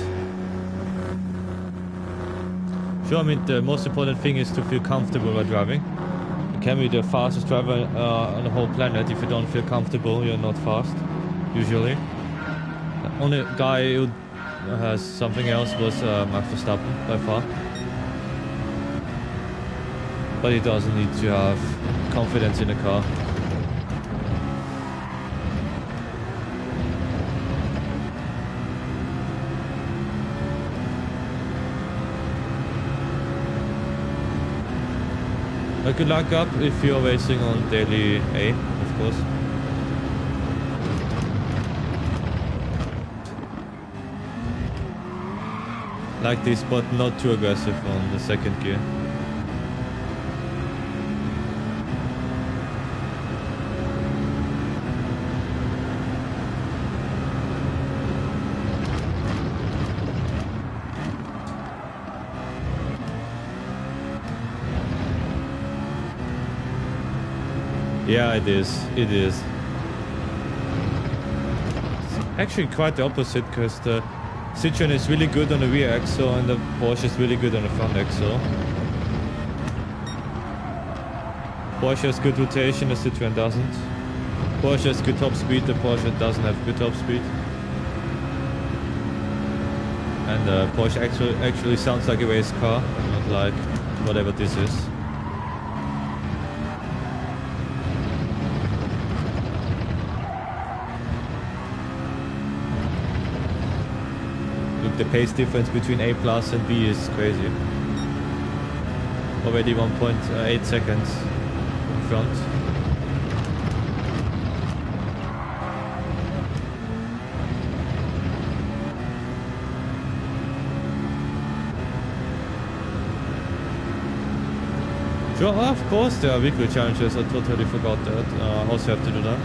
Sure, I mean, the most important thing is to feel comfortable while driving. You can be the fastest driver on the whole planet. If you don't feel comfortable, you're not fast, usually. The only guy who has something else was Max Verstappen, by far. But he doesn't need to have confidence in the car. Good luck up if you're racing on daily A, of course. Like this, but not too aggressive on the second gear. Yeah, it is. It is. It's actually quite the opposite, because the Citroen is really good on the rear axle and the Porsche is really good on the front axle. Porsche has good rotation, the Citroen doesn't. Porsche has good top speed, the Porsche doesn't have good top speed. And the Porsche actually sounds like a race car, not like whatever this is. The pace difference between A plus and B is crazy. Already 1.8 seconds in front. Sure, of course there are weekly challenges, I totally forgot that. Also have to do that.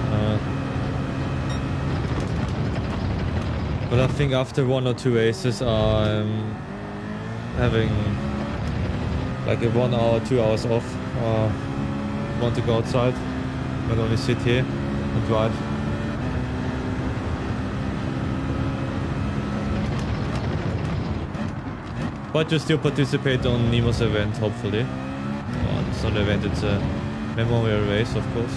But I think after 1 or 2 races I'm having like a 1 hour, 2 hours off. Want to go outside, not only sit here and drive. But you still participate on Nemo's event, hopefully. Well, it's not an event, it's a memorial race, of course.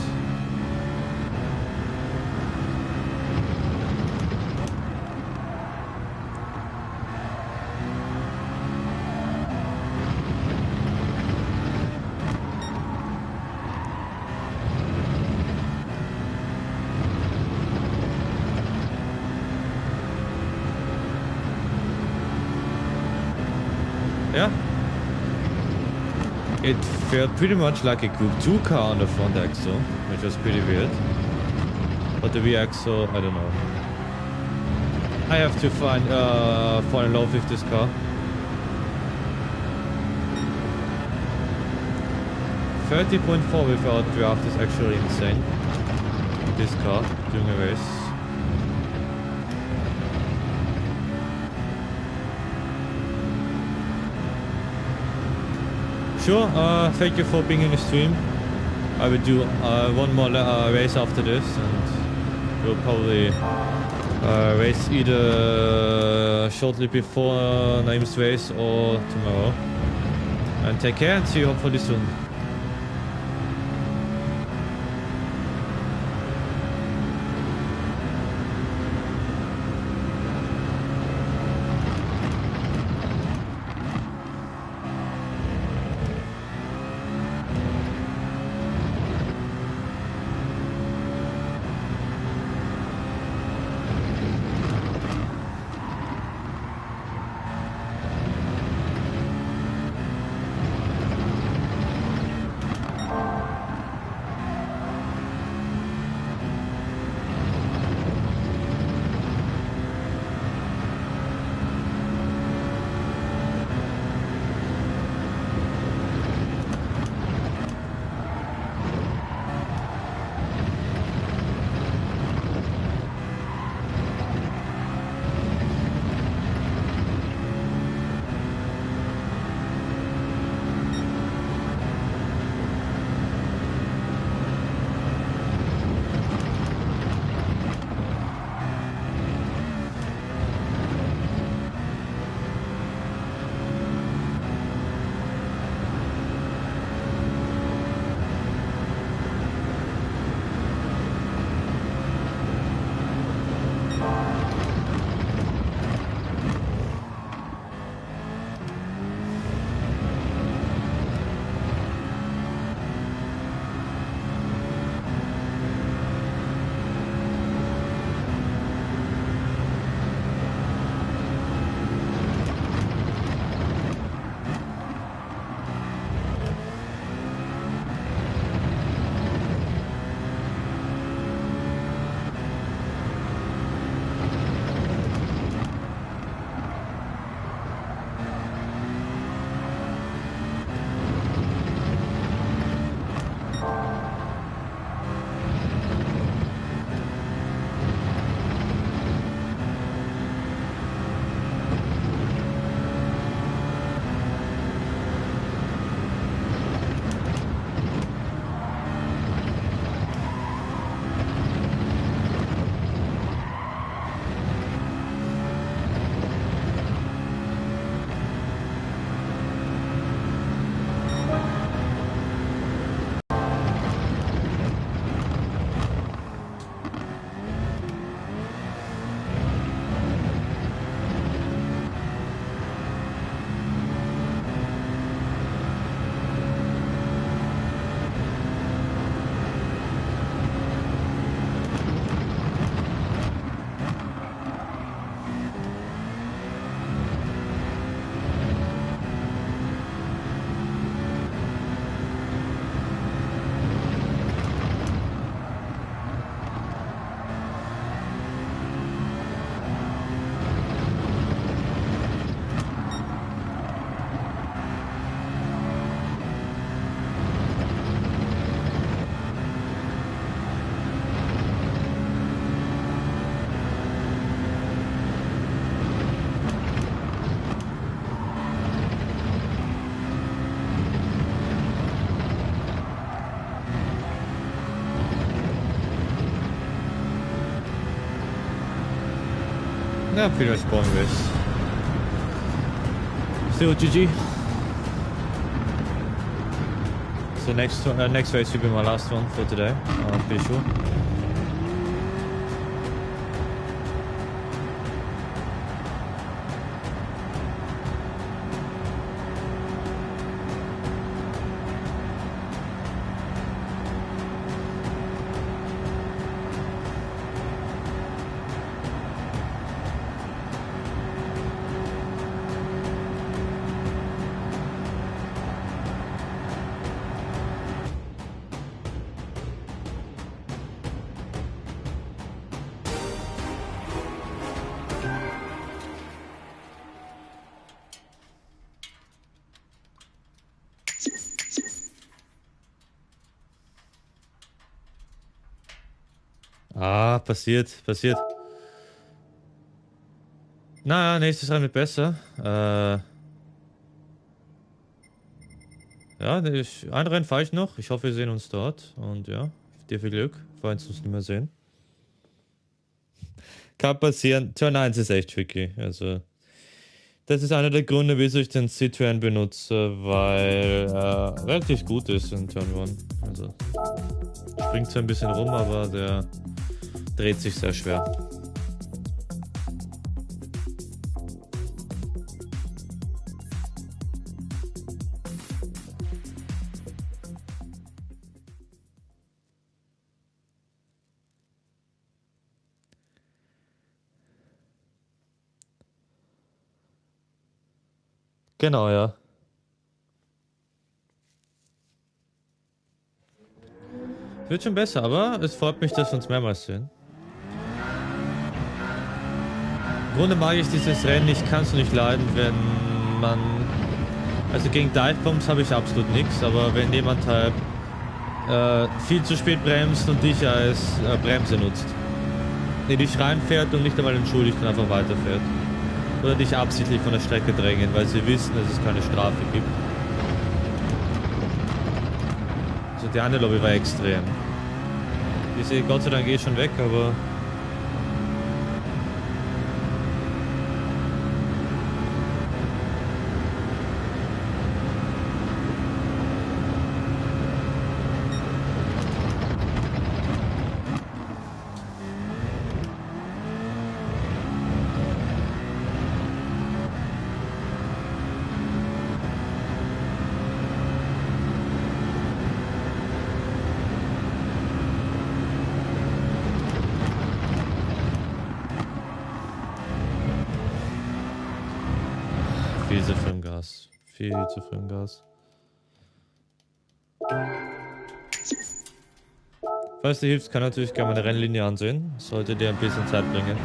Yeah. It felt pretty much like a Group 2 car on the front axle, which was pretty weird. But the rear axle, I don't know. I have to fall in love with this car. .4 without draft is actually insane. This car during a race. Sure, thank you for being in the stream. I will do one more race after this, and we'll probably race either shortly before Naim's race or tomorrow. And take care and see you hopefully soon. Yeah, I'm pretty much born race. Still GG. So next race will be my last one for today. I'm pretty sure. Ah, passiert. Naja, nächstes Rennen wird besser. Ja, ein Rennen fahre ich noch. Ich hoffe, wir sehen uns dort. Und ja, dir viel Glück, falls wir uns nicht mehr sehen. Kann passieren. Turn 1 ist echt tricky. Also, das ist einer der Gründe, wieso ich den Citroën benutze, weil er relativ gut ist in Turn 1. Also, springt zwar ein bisschen rum, aber der dreht sich sehr schwer. Genau, ja. Wird schon besser, aber es freut mich, dass wir uns mehrmals sehen. Im Grunde mag ich dieses Rennen, ich kann es nicht leiden, wenn man... Also gegen Divebombs habe ich absolut nichts, aber wenn jemand halt viel zu spät bremst und dich als Bremse nutzt. Nee, dich reinfährt und nicht einmal entschuldigt und einfach weiterfährt. Oder dich absichtlich von der Strecke drängen, weil sie wissen, dass es keine Strafe gibt. Also die eine Lobby war extrem. Die ist Gott sei Dank eh schon weg, aber... Viel zu früh im Gas. Viel zu früh im Gas. Falls dir hilft, kann natürlich gerne meine Rennlinie ansehen. Sollte dir ein bisschen Zeit bringen.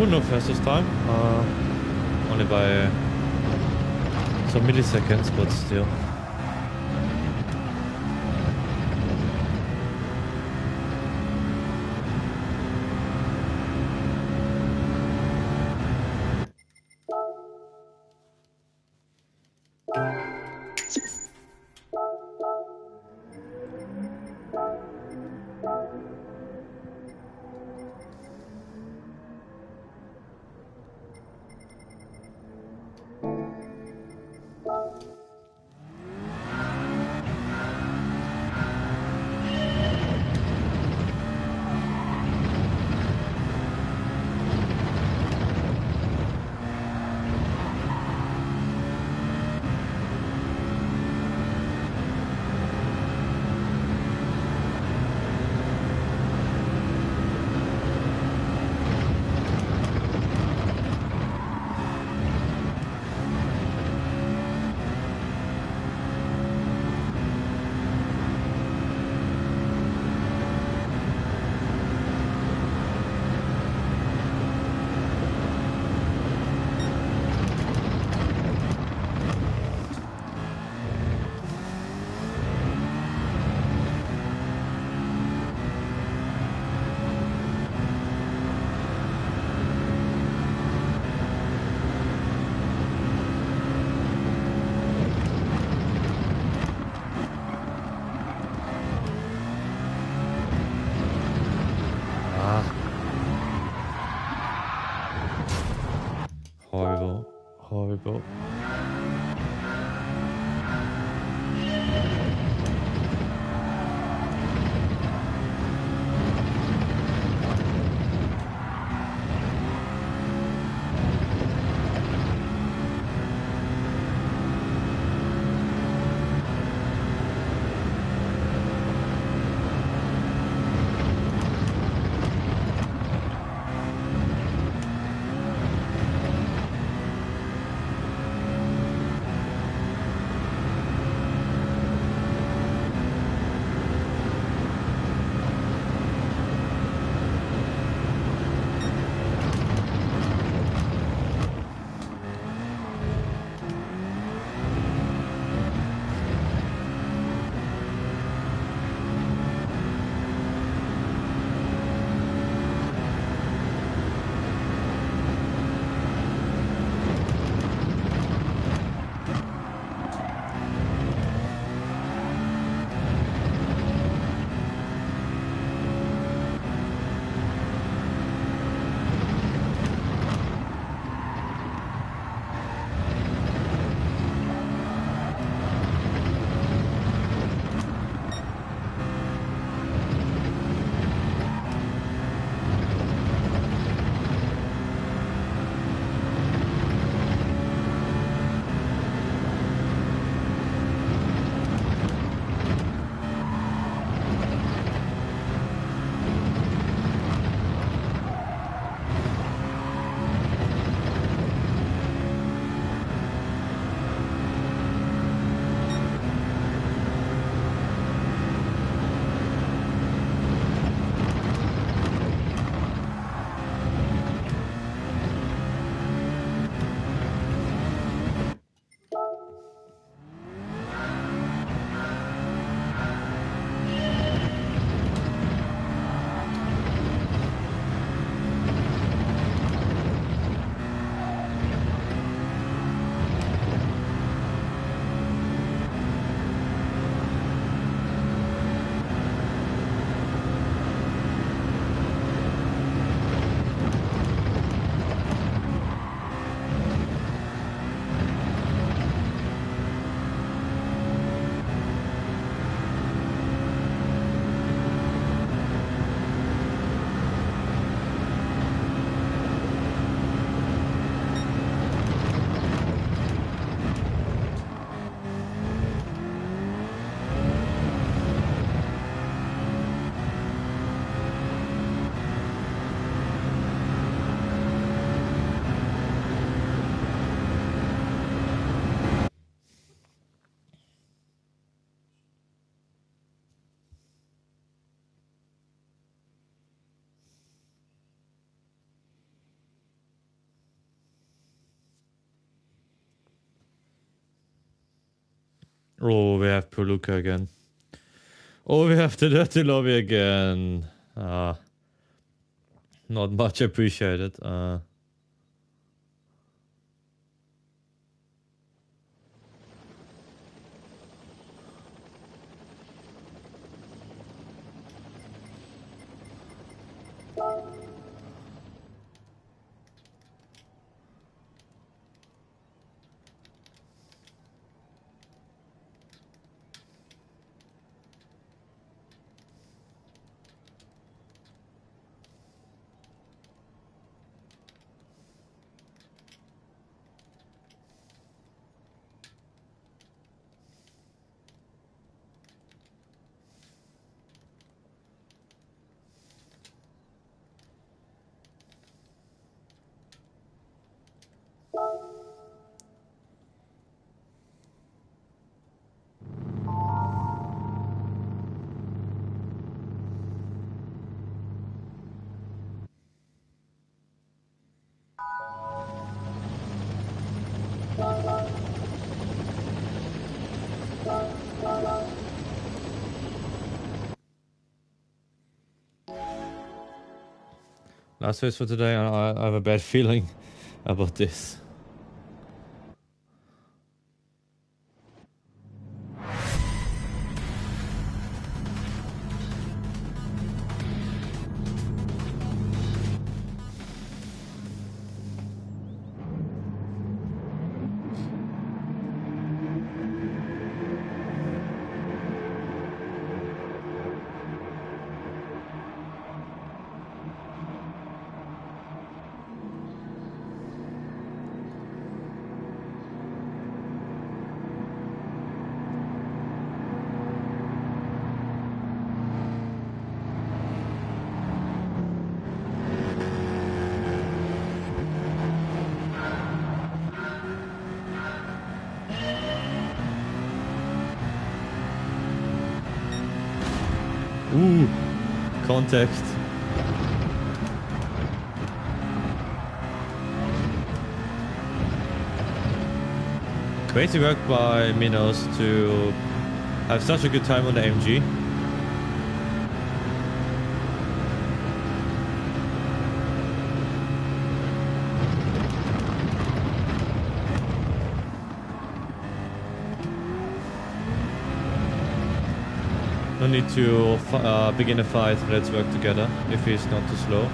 Bruno fastest time. Only by some milliseconds, but still. Oh, we have Puluka again. Oh, we have the dirty lobby again. Not much appreciated. Last race for today, I have a bad feeling about this. Ooh, context. Crazy work by Minos to have such a good time on the AMG. No need to begin a fight, let's work together if he's not too slow.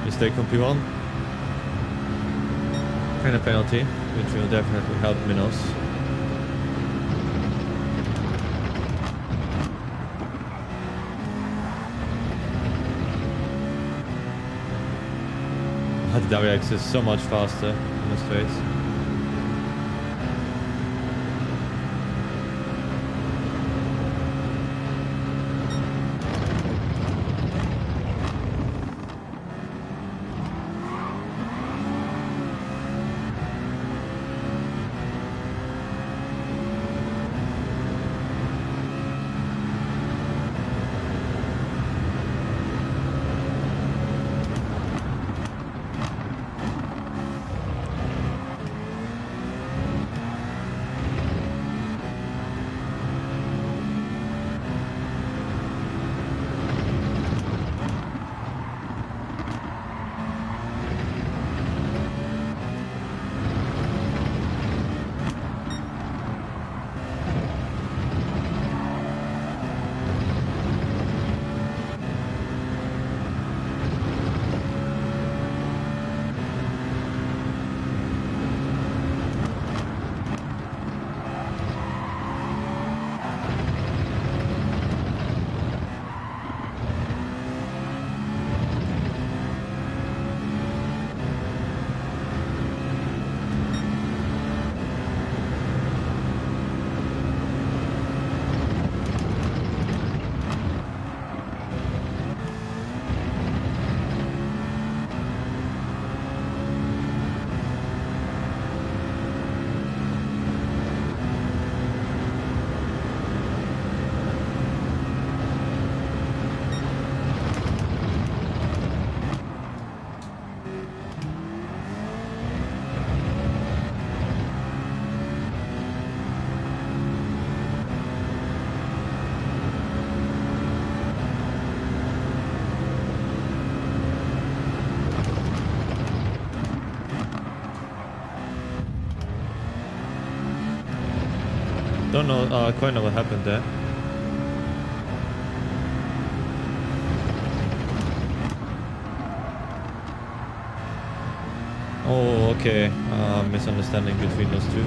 Mistake from P1. And a penalty, which will definitely help Minos. The WX is so much faster in the straights. don't know, quite know what happened there. Oh, okay. Misunderstanding between those two.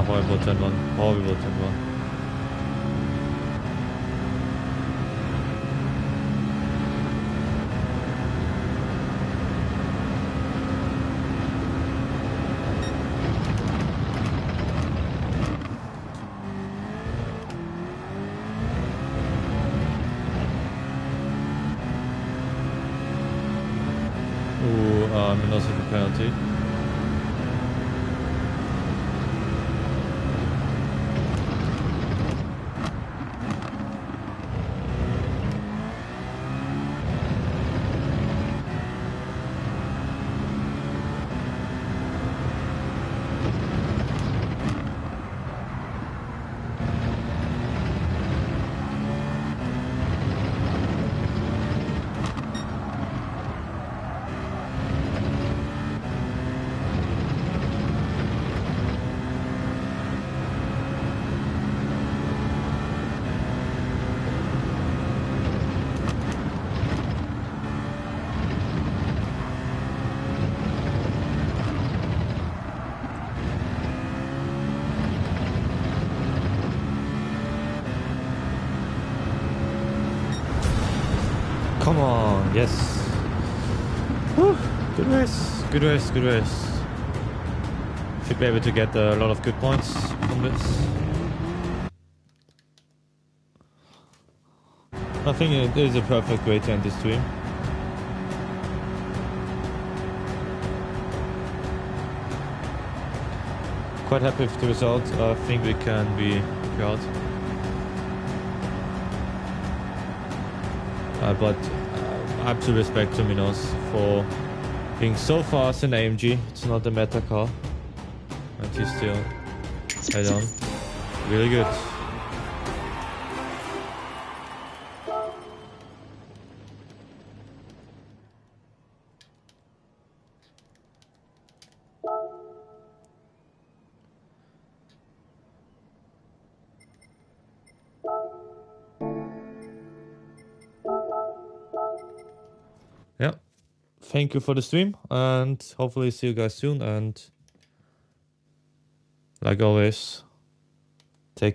Horrible turn one. Horrible turn one. Ooh, Mendoza for penalty. Come on, yes. Whew, good race, good race, good race. Should be able to get a lot of good points from this. I think it is a perfect way to end the stream. Quite happy with the result. I think we can be proud. But absolute respect to Minos for being so fast in AMG. It's not the meta car, and he's still head on. Really good. Yeah. Thank you for the stream, and hopefully see you guys soon. And like always,